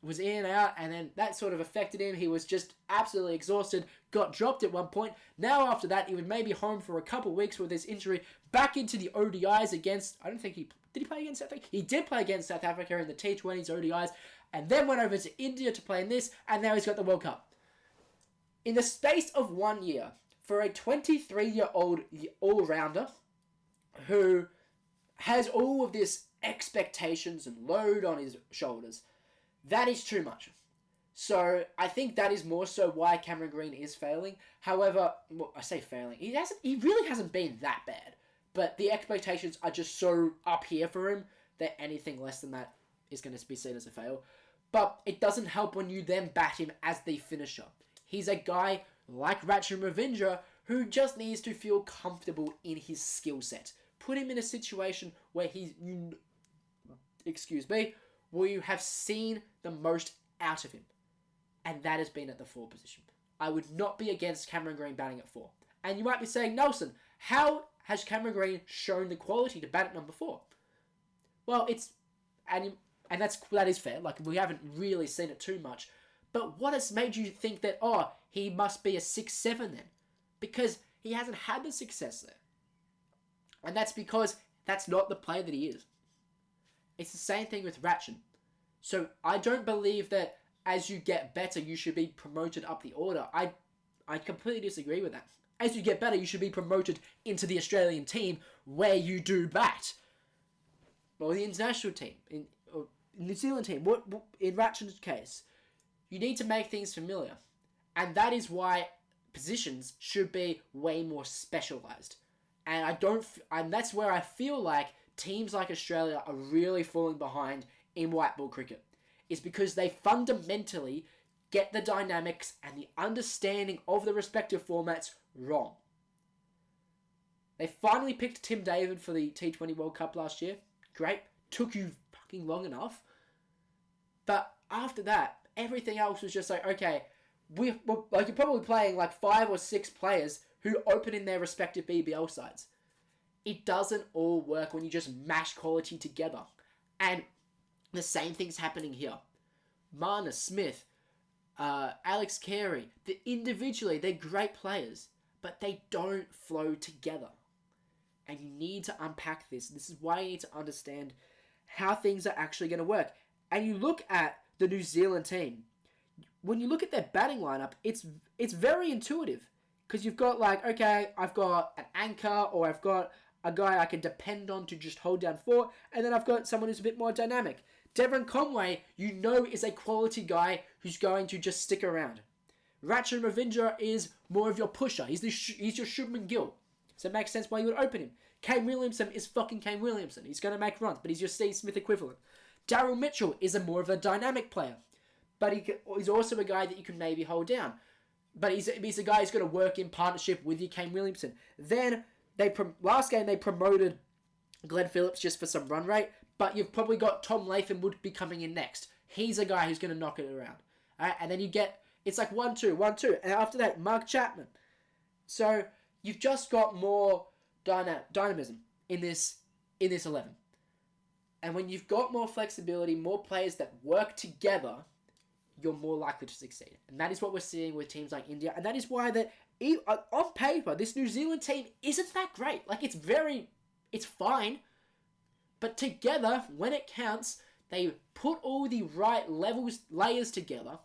S1: was in and out, and then that sort of affected him. He was just absolutely exhausted, got dropped at one point. Now after that, he was maybe home for a couple of weeks with this injury, back into the ODIs against, did he play against South Africa? He did play against South Africa in the T20s ODIs, and then went over to India to play in this, and now he's got the World Cup. In the space of 1 year, for a 23-year-old all-rounder who has all of this expectations and load on his shoulders, that is too much. So I think that is more so why Cameron Green is failing. However, well, I say failing, he really hasn't been that bad. But the expectations are just so up here for him that anything less than that is going to be seen as a fail. But it doesn't help when you then bat him as the finisher. He's a guy like Ratchin Ravinja who just needs to feel comfortable in his skill set. Put him in a situation where where you have seen the most out of him. And that has been at the 4 position. I would not be against Cameron Green batting at 4. And you might be saying, Nelson, how has Cameron Green shown the quality to bat at number 4? Well, that is fair. Like, we haven't really seen it too much. But what has made you think that, he must be a 6-7 then? Because he hasn't had the success there. And that's because that's not the player that he is. It's the same thing with Ratchin. So I don't believe that as you get better, you should be promoted up the order. I completely disagree with that. As you get better, you should be promoted into the Australian team where you do bat. Or the international team, or New Zealand team. In Ratchin's case, you need to make things familiar. And that is why positions should be way more specialised. And that's where I feel like teams like Australia are really falling behind in white ball cricket. Is because they fundamentally get the dynamics and the understanding of the respective formats wrong. They finally picked Tim David for the T20 World Cup last year. Great. Took you fucking long enough. But after that, everything else was just like, okay, you're probably playing like 5 or 6 players who open in their respective BBL sides. It doesn't all work when you just mash quality together. And The same thing's happening here. Marner, Smith, Alex Carey, individually, they're great players, but they don't flow together. And you need to unpack this. This is why you need to understand how things are actually going to work. And you look at the New Zealand team. When you look at their batting lineup, it's very intuitive. Because you've got okay, I've got an anchor, or I've got a guy I can depend on to just hold down 4, and then I've got someone who's a bit more dynamic. Devon Conway, is a quality guy who's going to just stick around. Rachin Ravindra is more of your pusher. He's your Shubman Gill. So it makes sense why you would open him. Kane Williamson is fucking Kane Williamson. He's going to make runs, but he's your Steve Smith equivalent. Daryl Mitchell is more of a dynamic player, but he's also a guy that you can maybe hold down. But he's a guy who's going to work in partnership with your Kane Williamson. Then, last game they promoted Glenn Phillips just for some run rate, but you've probably got Tom Latham would be coming in next. He's a guy who's going to knock it around. Alright, and then you get, it's like 1-2, 1-2. And after that, Mark Chapman. So, you've just got more dynamism in this 11. And when you've got more flexibility, more players that work together, you're more likely to succeed. And that is what we're seeing with teams like India. And that is why on paper, this New Zealand team isn't that great. It's fine. But together, when it counts, they put all the right layers together,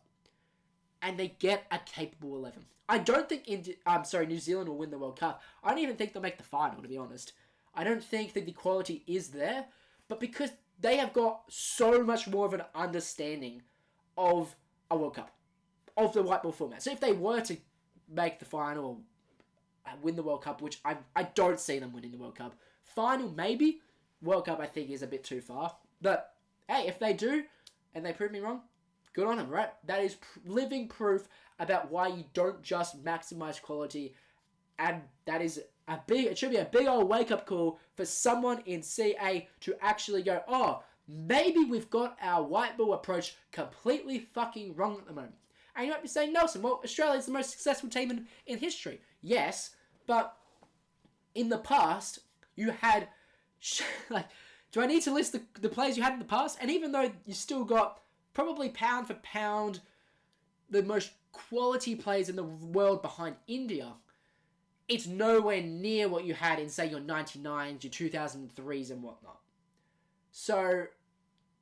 S1: and they get a capable 11. I don't think New Zealand will win the World Cup. I don't even think they'll make the final, to be honest. I don't think that the quality is there, but because they have got so much more of an understanding of a World Cup, of the white ball format. So if they were to make the final or win the World Cup, which I don't see them winning the World Cup, final maybe, World Cup I think is a bit too far. But hey, if they do, and they prove me wrong, good on them, right? That is living proof about why you don't just maximize quality, and that is it should be a big old wake-up call for someone in CA to actually go, oh, maybe we've got our white ball approach completely fucking wrong at the moment. And you might be saying, Nelson, well, Australia's the most successful team in history. Yes, but in the past, you had, do I need to list the players you had in the past? And even though you still got probably pound for pound the most quality players in the world behind India, it's nowhere near what you had in, say, your 99s, your 2003s and whatnot. So,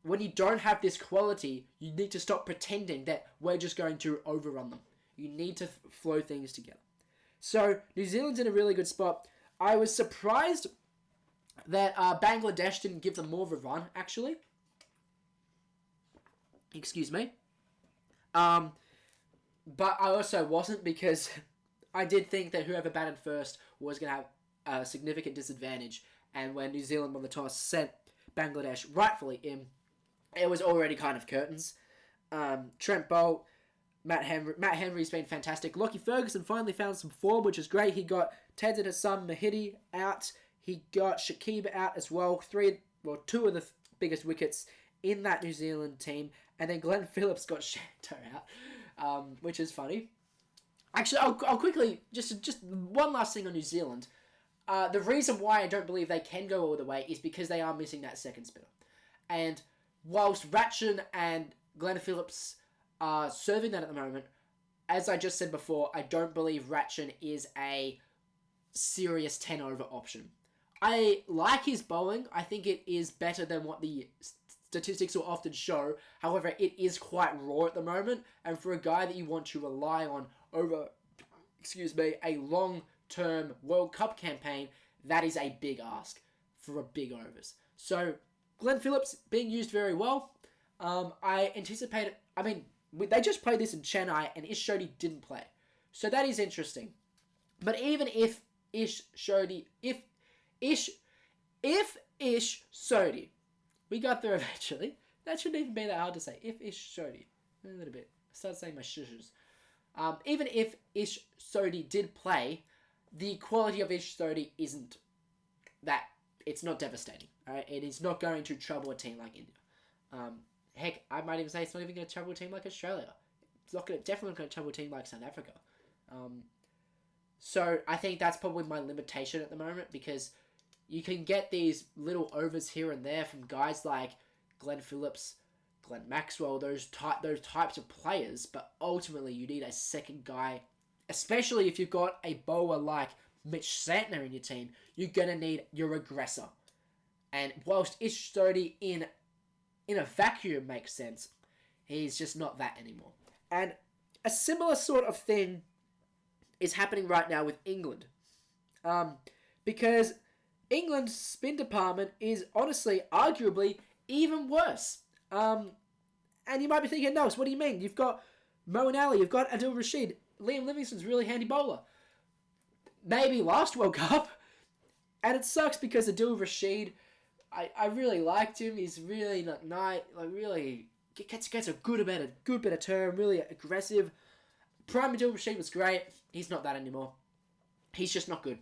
S1: when you don't have this quality, you need to stop pretending that we're just going to overrun them. You need to flow things together. So, New Zealand's in a really good spot. I was surprised that Bangladesh didn't give them more of a run, actually. Excuse me. But I also wasn't, because I did think that whoever batted first was going to have a significant disadvantage. And when New Zealand won the toss, sent Bangladesh rightfully in, it was already kind of curtains. Trent Bolt, Matt Henry's been fantastic. Lockie Ferguson finally found some form, which is great. He got Tenzin Hassan Mahidi out. He got Shakib out as well. Two of the biggest wickets in that New Zealand team. And then Glenn Phillips got Shanto out, which is funny. Actually, I'll quickly, just one last thing on New Zealand. The reason why I don't believe they can go all the way is because they are missing that second spinner. And whilst Rachin and Glenn Phillips are serving that at the moment, as I just said before, I don't believe Rachin is a serious 10-over option. I like his bowling. I think it is better than what the statistics will often show. However, it is quite raw at the moment, and for a guy that you want to rely on over, a long-term World Cup campaign, that is a big ask for a big overs. So, Glenn Phillips being used very well. I anticipate it. I mean, they just played this in Chennai, and Ish Sodhi didn't play. So that is interesting. But even if Ish Sodhi, we got there eventually. That shouldn't even be that hard to say. If Ish Sodhi, a little bit. I started saying my shushes. Even if Ish Sodhi did play, the quality of Ish Sodhi isn't that. It's not devastating. Alright, it is not going to trouble a team like India. Heck, I might even say it's not even going to trouble a team like Australia. It's definitely not going to trouble a team like South Africa. So I think that's probably my limitation at the moment, because you can get these little overs here and there from guys like Glenn Phillips, Glenn Maxwell, those types of players, but ultimately you need a second guy, especially if you've got a bowler like Mitch Santner in your team. You're going to need your aggressor. And whilst Ish Sodhi in a vacuum makes sense, he's just not that anymore. And a similar sort of thing is happening right now with England. Because England's spin department is honestly, arguably, even worse. And you might be thinking, no, what do you mean? You've got Moeen Ali, you've got Adil Rashid, Liam Livingstone's a really handy bowler. Maybe last World Cup. And it sucks because Adil Rashid, I really liked him. He's really really gets a good bit of turn, really aggressive. Prime Adil Rashid was great. He's not that anymore. He's just not good.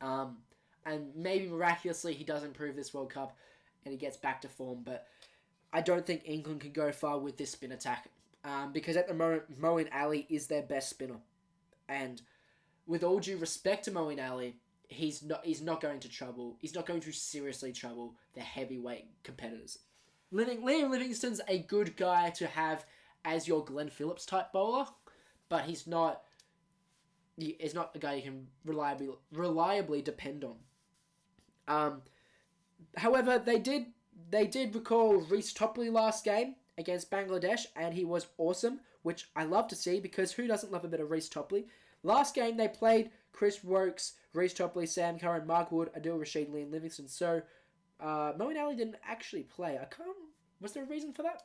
S1: And maybe miraculously he does improve this World Cup and he gets back to form. But I don't think England can go far with this spin attack. Because at the moment, Moeen Ali is their best spinner. And with all due respect to Moeen Ali, he's not going to trouble. He's not going to seriously trouble the heavyweight competitors. Liam Livingstone's a good guy to have as your Glenn Phillips type bowler, but he's not a guy you can reliably depend on. However, they did recall Reece Topley last game against Bangladesh, and he was awesome, which I love to see because who doesn't love a bit of Reece Topley? Last game they played Chris Wokes, Reece Topley, Sam Curran, Mark Wood, Adil Rashid, Liam Livingstone. So Moeen Ali didn't actually play. Was there a reason for that?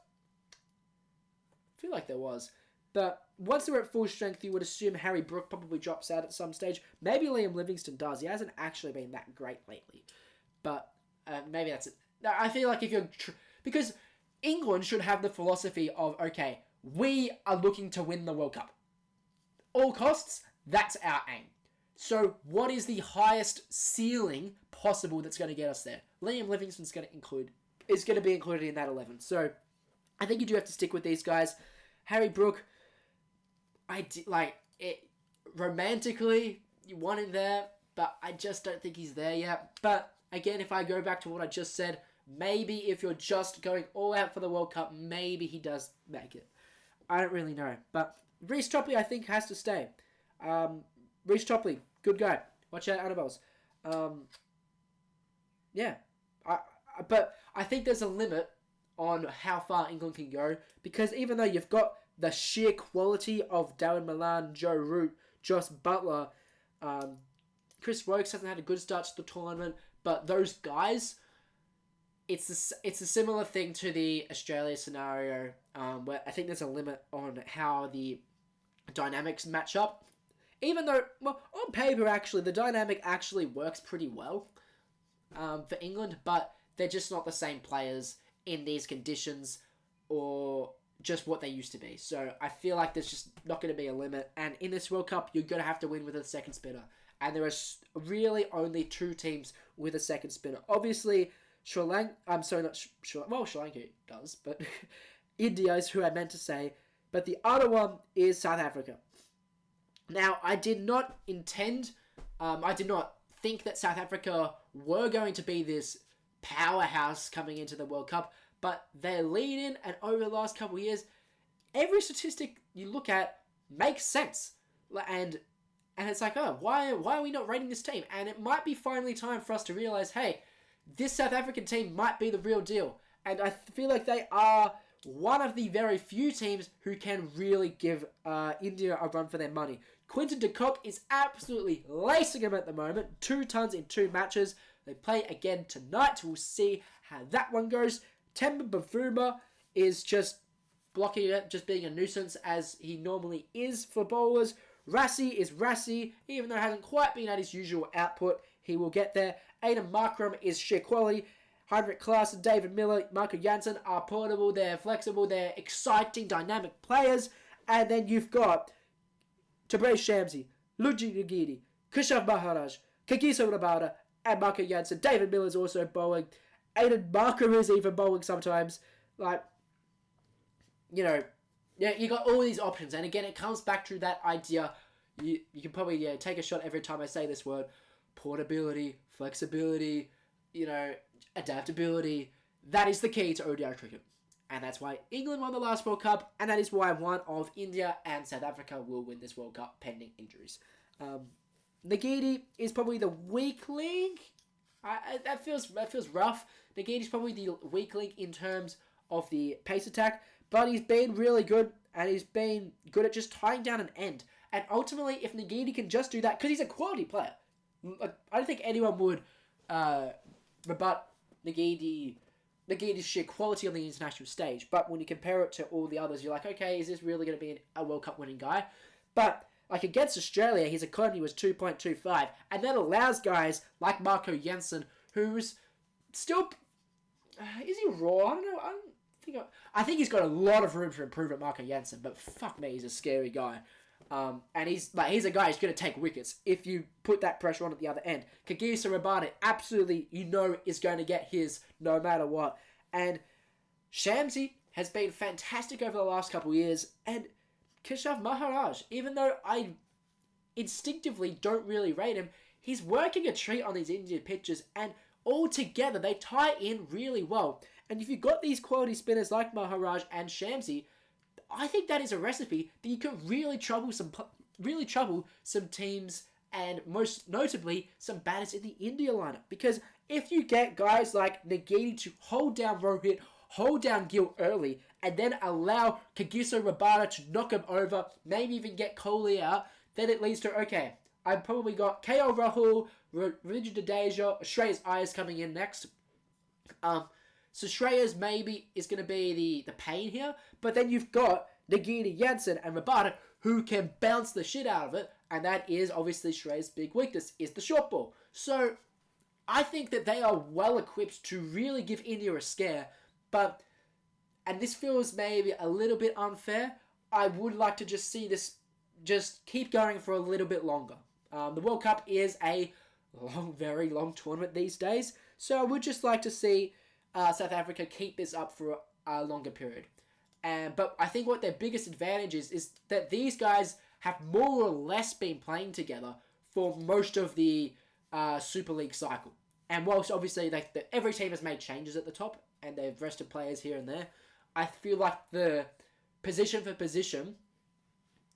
S1: I feel like there was. But once they were at full strength, you would assume Harry Brook probably drops out at some stage. Maybe Liam Livingstone does. He hasn't actually been that great lately. But maybe that's it. I feel like if you're... because England should have the philosophy of, okay, we are looking to win the World Cup. All costs, that's our aim. So what is the highest ceiling possible that's going to get us there? Liam Livingstone's is going to be included in that 11. So I think you do have to stick with these guys. Harry Brook, romantically, you want him there, but I just don't think he's there yet. But again, if I go back to what I just said, maybe if you're just going all out for the World Cup, maybe he does make it. I don't really know. But Reece Topley, I think, has to stay. Reece Topley, good guy. Watch out, Annabelles. Yeah. But I think there's a limit on how far England can go, because even though you've got the sheer quality of Darren Milan, Joe Root, Josh Butler, Chris Wokes hasn't had a good start to the tournament, but those guys, it's a similar thing to the Australia scenario, where I think there's a limit on how the dynamics match up. Even though, well, on paper, actually, the dynamic actually works pretty well for England, but they're just not the same players in these conditions or just what they used to be. So I feel like there's just not going to be a limit. And in this World Cup, you're going to have to win with a second spinner. And there are really only two teams with a second spinner. Obviously, Sri Lanka does, but India is who I meant to say. But the other one is South Africa. Now, I did not think that South Africa were going to be this powerhouse coming into the World Cup, but their lead-in and over the last couple of years, every statistic you look at makes sense. And it's like, oh, why are we not rating this team? And it might be finally time for us to realise, hey, this South African team might be the real deal. And I feel like they are one of the very few teams who can really give India a run for their money. Quinton de Kock is absolutely lacing them at the moment. 2 tons in 2 matches. They play again tonight. We'll see how that one goes. Temba Bavuma is just blocking it, just being a nuisance as he normally is for bowlers. Rassie is Rassie. Even though it hasn't quite been at his usual output, he will get there. Aidan Markram is sheer quality. Heinrich Klaassen, David Miller, Marco Janssen are portable, they're flexible, they're exciting, dynamic players. And then you've got Tabraiz Shamsi, Luigi Nagidi, Keshav Maharaj, Kagiso Rabada, and Marco Janssen. David Miller's also bowling. Aidan Markram is even bowling sometimes. You got all these options. And again, it comes back to that idea. You can probably take a shot every time I say this word. Portability, flexibility, adaptability. that is the key to ODI cricket. And that's why England won the last World Cup, and that is why one of India and South Africa will win this World Cup pending injuries. Nagidi is probably the weak link. That feels rough. Nagidi is probably the weak link in terms of the pace attack, but he's been really good, and he's been good at just tying down an end. And ultimately, if Nagidi can just do that, because he's a quality player, I don't think anyone would rebut Nagidi's sheer quality on the international stage. But when you compare it to all the others, you're like, okay, is this really going to be a World Cup winning guy? But like against Australia, his economy was 2.25, and that allows guys like Marco Jansen, who's still is he raw? I don't know. I think he's got a lot of room for improvement, Marco Jansen. But fuck me, he's a scary guy. And he's a guy who's going to take wickets if you put that pressure on at the other end. Kagiso Rabada, absolutely, is going to get his no matter what. And Shamsi has been fantastic over the last couple of years. And Keshav Maharaj, even though I instinctively don't really rate him, he's working a treat on these Indian pitches. And all together, they tie in really well. And if you've got these quality spinners like Maharaj and Shamsi, I think that is a recipe that you can really trouble some teams, and most notably some batters in the India lineup. Because if you get guys like Nagidi to hold down Rohit, hold down Gill early, and then allow Kagiso Rabada to knock him over, maybe even get Kohli out, then it leads to, okay, I've probably got KL Rahul, Ravindra Jadeja, Shreyas Iyer's coming in next. So Shreyas maybe is going to be the pain here, but then you've got Nagidi, Jansen, and Rabada who can bounce the shit out of it, and that is obviously Shreyas' big weakness, is the short ball. So I think that they are well equipped to really give India a scare, and this feels maybe a little bit unfair. I would like to just see this just keep going for a little bit longer. The World Cup is a very long tournament these days, so I would just like to see South Africa keep this up for a longer period. But I think what their biggest advantage is that these guys have more or less been playing together for most of the Super League cycle. And whilst obviously every team has made changes at the top and they've rested players here and there, I feel like the position for position,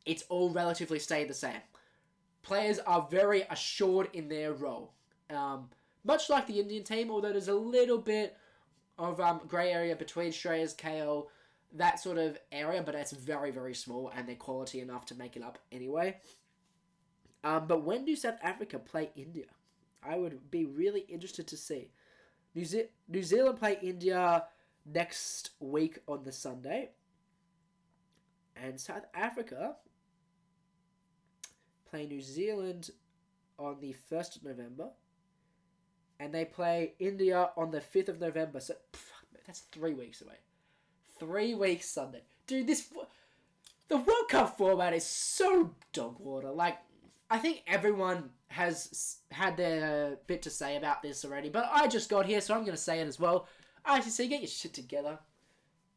S1: it's all relatively stayed the same. Players are very assured in their role. Much like the Indian team, although there's a little bit of grey area between Shreyas, KL, that sort of area, but it's very, very small, and they're quality enough to make it up anyway. But when do South Africa play India? I would be really interested to see. New Zealand play India next week on the Sunday, and South Africa play New Zealand on the 1st of November, and they play India on the 5th of November. So, that's 3 weeks away. 3 weeks Sunday. Dude, the World Cup format is so dog water. Like, I think everyone has had their bit to say about this already, but I just got here, so I'm going to say it as well. ICC, get your shit together.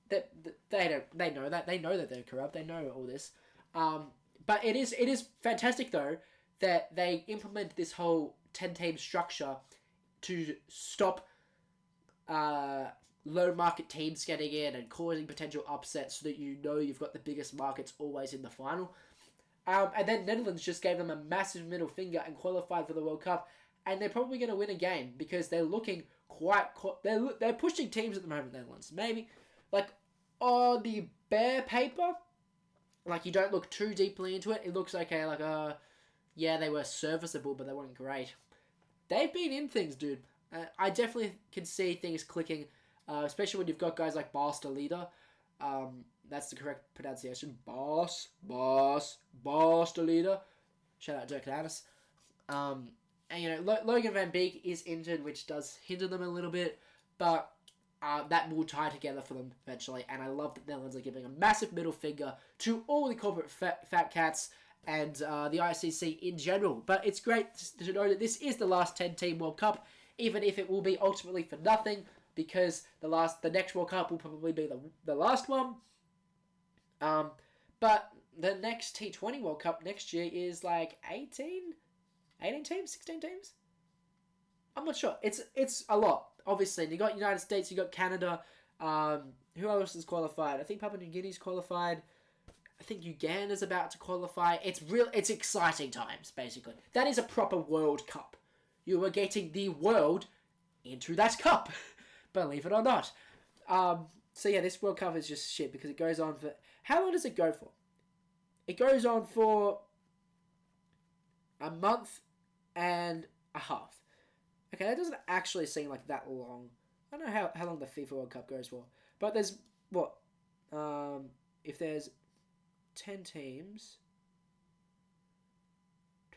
S1: They know that. They know that they're corrupt. They know all this. But it is fantastic, though, that they implement this whole 10-team structure to stop low market teams getting in and causing potential upsets, so that you've got the biggest markets always in the final. And then Netherlands just gave them a massive middle finger and qualified for the World Cup, and they're probably going to win again because they're looking they're pushing teams at the moment, Netherlands. Maybe, like, on the bare paper, like, you don't look too deeply into it. It looks okay, like, yeah, they were serviceable, but they weren't great. They've been in things, dude. I definitely can see things clicking, especially when you've got guys like Barsta Leader. That's the correct pronunciation. Barsta Leader. Shout out Dirk Annis. And, Logan Van Beek is injured, which does hinder them a little bit, but that will tie together for them eventually. And I love that Netherlands are giving a massive middle finger to all the corporate fat cats and the ICC in general. But it's great to know that this is the last 10-team World Cup, even if it will be ultimately for nothing, because the next World Cup will probably be the last one. But the next T20 World Cup next year is like 18 teams, 16 teams? I'm not sure. It's a lot. obviously, you got United States, you got Canada. Who else is qualified? I think Papua New Guinea's qualified. I think Uganda's about to qualify. It's exciting times, basically. That is a proper World Cup. You are getting the world into that cup, believe it or not. So yeah, this World Cup is just shit because it goes on for... How long does it go for? It goes on for a month and a half. Okay, that doesn't actually seem like that long. I don't know how long the FIFA World Cup goes for. But there's, what? If there's 10 teams...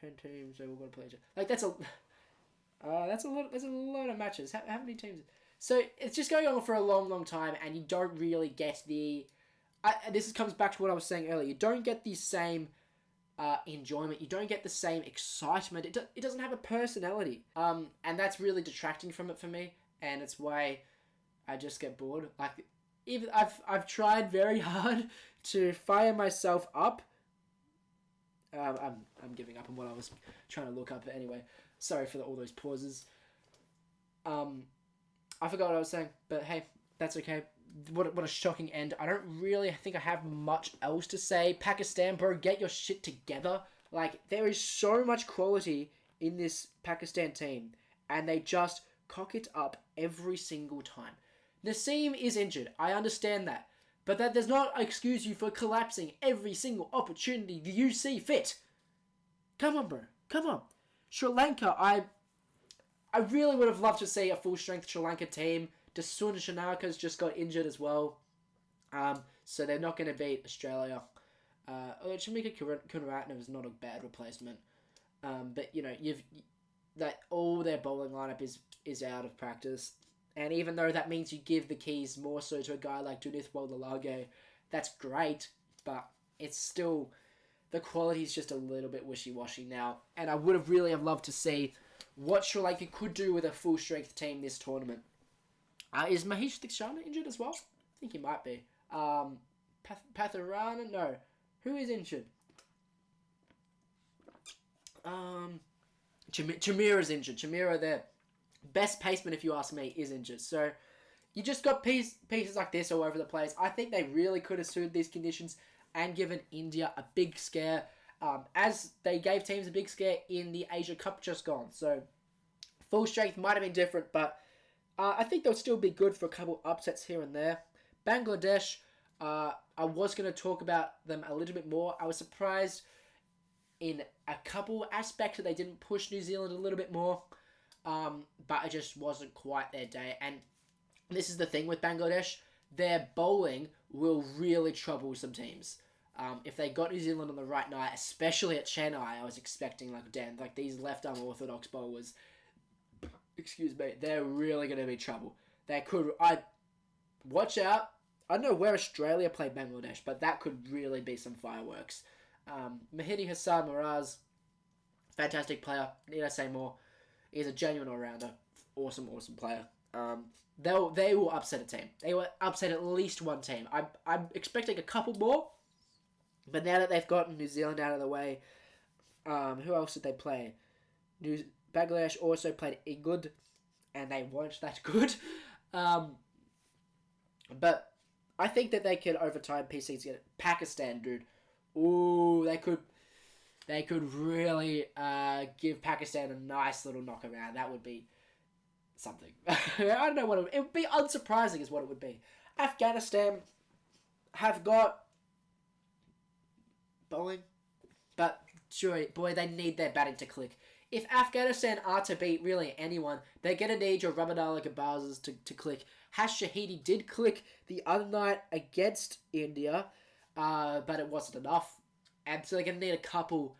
S1: 10 teams, they're all going to play each other. Like, that's a lot. There's a lot of matches. How many teams? So it's just going on for a long, long time, and you don't really get the. This comes back to what I was saying earlier. You don't get the same enjoyment. You don't get the same excitement. It doesn't have a personality. And that's really detracting from it for me, and it's why I just get bored. Like, even I've tried very hard to fire myself up. I'm giving up on what I was trying to look up. But anyway, sorry for all those pauses. I forgot what I was saying, but hey, that's okay. What a shocking end. I don't really think I have much else to say. Pakistan, bro, get your shit together. Like, there is so much quality in this Pakistan team, and they just cock it up every single time. Naseem is injured. I understand that. But that does not excuse you for collapsing every single opportunity you see fit. Come on, bro. Come on. Sri Lanka, I really would have loved to see a full-strength Sri Lanka team. Dasun Shanaka's just got injured as well. So they're not going to beat Australia. Shamika Kunaratne is not a bad replacement. But, you know, all their bowling lineup is out of practice. And even though that means you give the keys more so to a guy like Judith Waldalage, that's great. But it's still... The quality's just a little bit wishy-washy now. And I would have really loved to see what Sri Lanka could do with a full-strength team this tournament. Is Mahesh Dikshana injured as well? I think he might be. Patharana? No. Who is injured? Chamira's injured. Chamira, their best paceman, if you ask me, is injured. So, you just got pieces like this all over the place. I think they really could have suited these conditions and given India a big scare, as they gave teams a big scare in the Asia Cup just gone. So, full strength might have been different, but I think they'll still be good for a couple upsets here and there. Bangladesh, I was going to talk about them a little bit more. I was surprised in a couple aspects that they didn't push New Zealand a little bit more, but it just wasn't quite their day. And this is the thing with Bangladesh. Their bowling will really trouble some teams. If they got New Zealand on the right night, especially at Chennai, I was expecting, these left-arm orthodox bowlers, excuse me, they're really going to be trouble. They could... watch out. I don't know where Australia played Bangladesh, but that could really be some fireworks. Mahidi Hassan Miraz, fantastic player. Need I say more? He's a genuine all-rounder. Awesome player. They will upset a team. They will upset at least one team. I'm expecting a couple more, but now that they've gotten New Zealand out of the way, who else did they play? Bangladesh also played England, and they weren't that good. But I think that they could, over time, PCs get it. Pakistan, dude. Ooh, they could really give Pakistan a nice little knock around. That would be something. I don't know what it would be. Unsurprising is what it would be. Afghanistan have got bowling, but sure, boy, they need their batting to click. If Afghanistan are to beat really anyone, they're going to need your Ramadala Gabazas to click. Hash Shahidi did click the other night against India, but it wasn't enough. And so they're going to need a couple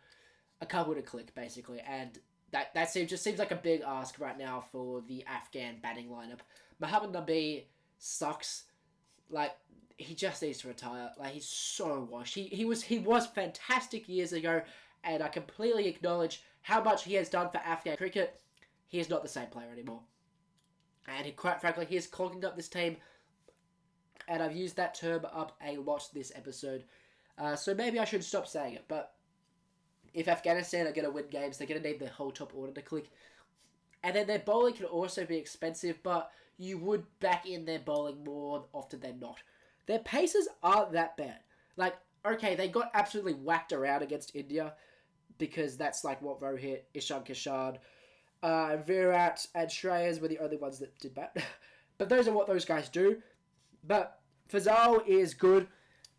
S1: to click, basically. And that just seems like a big ask right now for the Afghan batting lineup. Mohammad Nabi sucks. Like, he just needs to retire. Like, he's so washed. He was fantastic years ago, and I completely acknowledge how much he has done for Afghan cricket. He is not the same player anymore. And quite frankly, he is clogging up this team. And I've used that term up a lot this episode. So maybe I should stop saying it. But if Afghanistan are going to win games, they're going to need the whole top order to click. And then their bowling can also be expensive, but you would back in their bowling more often than not. Their paces aren't that bad. Like, okay, they got absolutely whacked around against India because that's like what Rohit, Ishan Kishan, Virat, and Shreyas were the only ones that did that. But those are what those guys do. But Fazal is good.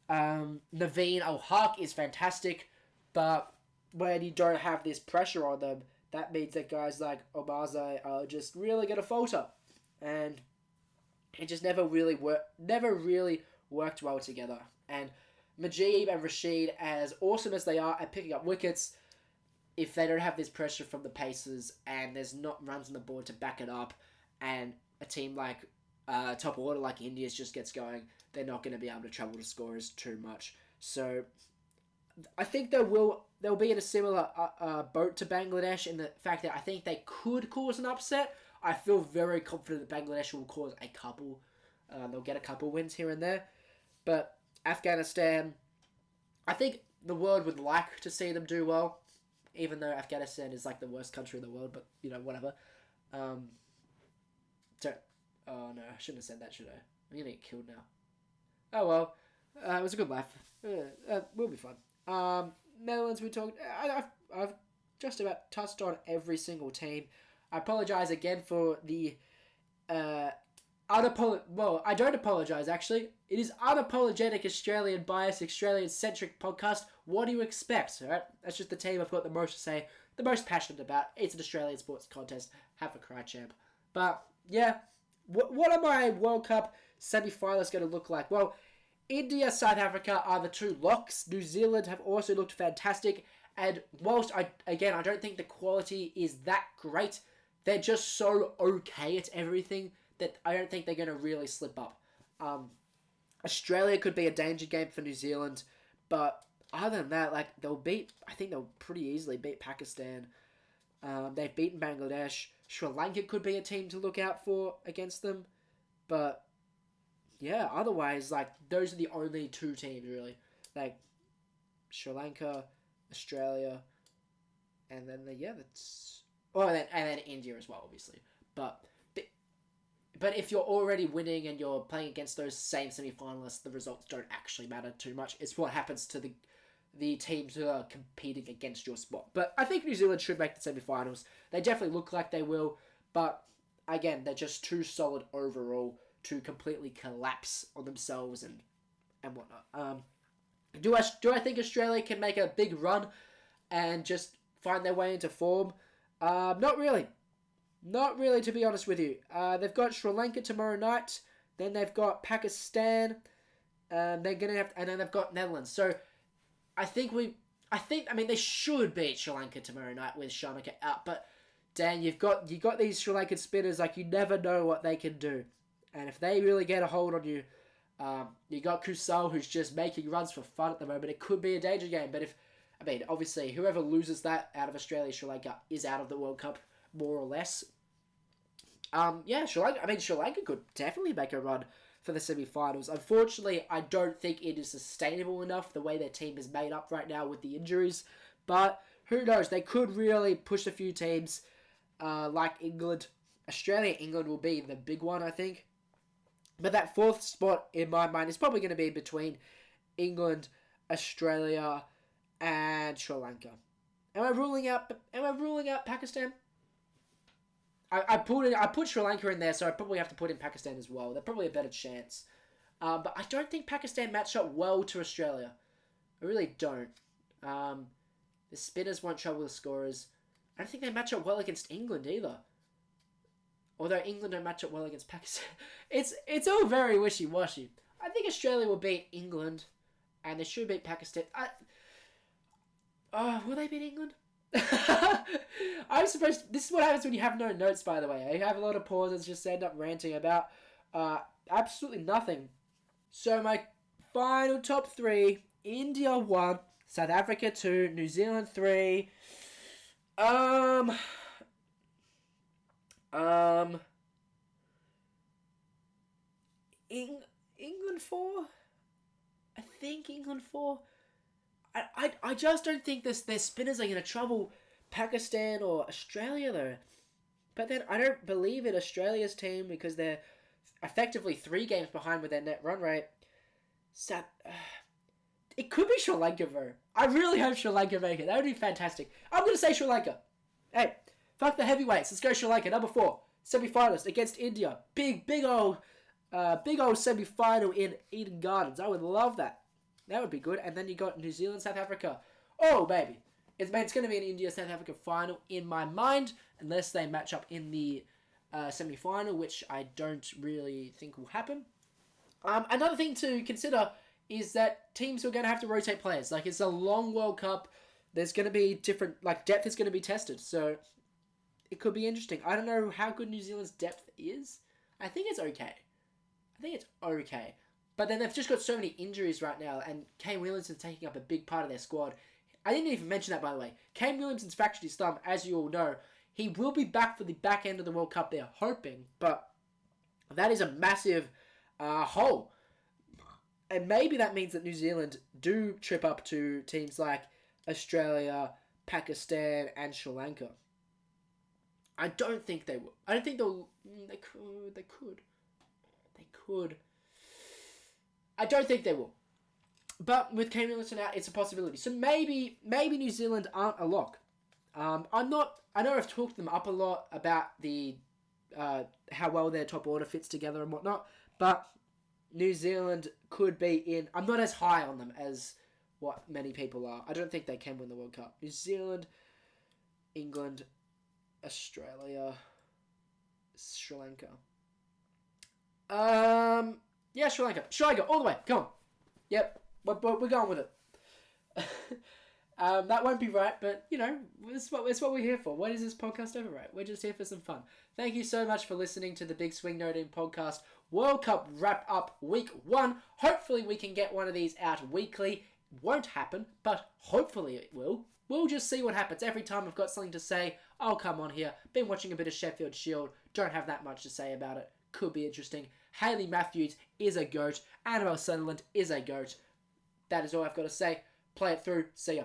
S1: Naveen Al-Haq is fantastic. But when you don't have this pressure on them, that means that guys like Omaze are just really going to falter. And it just never really worked well together. And Majib and Rashid, as awesome as they are at picking up wickets, if they don't have this pressure from the paces and there's not runs on the board to back it up, and a team like top order like India's just gets going, they're not going to be able to trouble the scorers too much. So I think they'll be in a similar boat to Bangladesh in the fact that I think they could cause an upset. I feel very confident that Bangladesh will cause a couple. They'll get a couple wins here and there. But Afghanistan, I think the world would like to see them do well, even though Afghanistan is like the worst country in the world, but, whatever. Oh no, I shouldn't have said that, should I? I'm going to get killed now. Oh well, it was a good laugh. We'll be fun. Netherlands, we talked. I've just about touched on every single team. I apologise again for the I don't apologise, actually. It is unapologetic Australian bias, Australian centric podcast. What do you expect? Alright? That's just the team I've got the most to say, the most passionate about. It's an Australian sports contest. Have a cry, champ. But yeah, what are my World Cup semi-finalists going to look like? Well, India, South Africa are the two locks. New Zealand have also looked fantastic. And whilst I don't think the quality is that great, they're just so okay at everything that I don't think they're going to really slip up. Australia could be a danger game for New Zealand, but other than that, I think they'll pretty easily beat Pakistan. They've beaten Bangladesh. Sri Lanka could be a team to look out for against them, but yeah, otherwise, those are the only two teams, really. Sri Lanka, Australia, and then, that's... Oh, and then India as well, obviously. But if you're already winning and you're playing against those same semi-finalists, the results don't actually matter too much. It's what happens to the teams who are competing against your spot. But I think New Zealand should make the semi-finals. They definitely look like they will, but again, they're just too solid overall to completely collapse on themselves and whatnot. Do I think Australia can make a big run and just find their way into form? Not really. Not really, to be honest with you. They've got Sri Lanka tomorrow night. Then they've got Pakistan. And then they've got Netherlands. So I mean, they should beat Sri Lanka tomorrow night with Shanaka out. But Dan, you've got these Sri Lankan spinners. You never know what they can do. And if they really get a hold on you, you got Kusal, who's just making runs for fun at the moment. It could be a danger game. But obviously, whoever loses that out of Australia, Sri Lanka is out of the World Cup, more or less. Sri Lanka could definitely make a run for the semi-finals. Unfortunately, I don't think it is sustainable enough the way their team is made up right now with the injuries. But who knows? They could really push a few teams like England. Australia, England will be the big one, I think. But that fourth spot, in my mind, is probably going to be between England, Australia, and Sri Lanka. Am I ruling out Pakistan? I put Sri Lanka in there, so I probably have to put in Pakistan as well. They're probably a better chance. But I don't think Pakistan matched up well to Australia. I really don't. The spinners won't trouble the scorers. I don't think they match up well against England either. Although England don't match up well against Pakistan. It's all very wishy-washy. I think Australia will beat England, and they should beat Pakistan. Will they beat England? This is what happens when you have no notes, by the way. I have a lot of pauses, just end up ranting about absolutely nothing. So my final top three: India 1, South Africa 2, New Zealand 3. England 4. I think England 4. I just don't think their spinners are going to trouble Pakistan or Australia, though. But then I don't believe in Australia's team because they're effectively 3 games behind with their net run rate. So, it could be Sri Lanka, bro. I really hope Sri Lanka make it. That would be fantastic. I'm going to say Sri Lanka. Hey, fuck the heavyweights. Let's go Sri Lanka. Number 4, semi-finalist against India. Big old semi-final in Eden Gardens. I would love that. That would be good. And then you got New Zealand, South Africa. Oh, baby. It's going to be an India-South Africa final in my mind, unless they match up in the semi-final, which I don't really think will happen. Another thing to consider is that teams are going to have to rotate players. Like, it's a long World Cup. There's going to be different, like, depth is going to be tested. So, it could be interesting. I don't know how good New Zealand's depth is. I think it's okay. But then they've just got so many injuries right now, and Kane Williamson's taking up a big part of their squad. I didn't even mention that, by the way. Kane Williamson's fractured his thumb, as you all know. He will be back for the back end of the World Cup, they're hoping. But that is a massive hole. And maybe that means that New Zealand do trip up to teams like Australia, Pakistan, and Sri Lanka. I don't think they will. I don't think they'll... They could. I don't think they will. But with Kane Williamson out, it's a possibility. So maybe New Zealand aren't a lock. I know I've talked them up a lot about the how well their top order fits together and whatnot, but New Zealand could be in... I'm not as high on them as what many people are. I don't think they can win the World Cup. New Zealand, England, Australia, Sri Lanka. Yeah, Sri Lanka. Sri Lanka, all the way. Come on. Yep, we're going with it. That won't be right, but, you know, it's what we're here for. What is this podcast ever right? We're just here for some fun. Thank you so much for listening to the Big Swing Noting podcast World Cup wrap-up week 1. Hopefully we can get one of these out weekly. Won't happen, but hopefully it will. We'll just see what happens. Every time I've got something to say, I'll come on here. Been watching a bit of Sheffield Shield. Don't have that much to say about it. Could be interesting. Hayley Matthews is a GOAT. Annabelle Sutherland is a GOAT. That is all I've got to say. Play it through. See ya.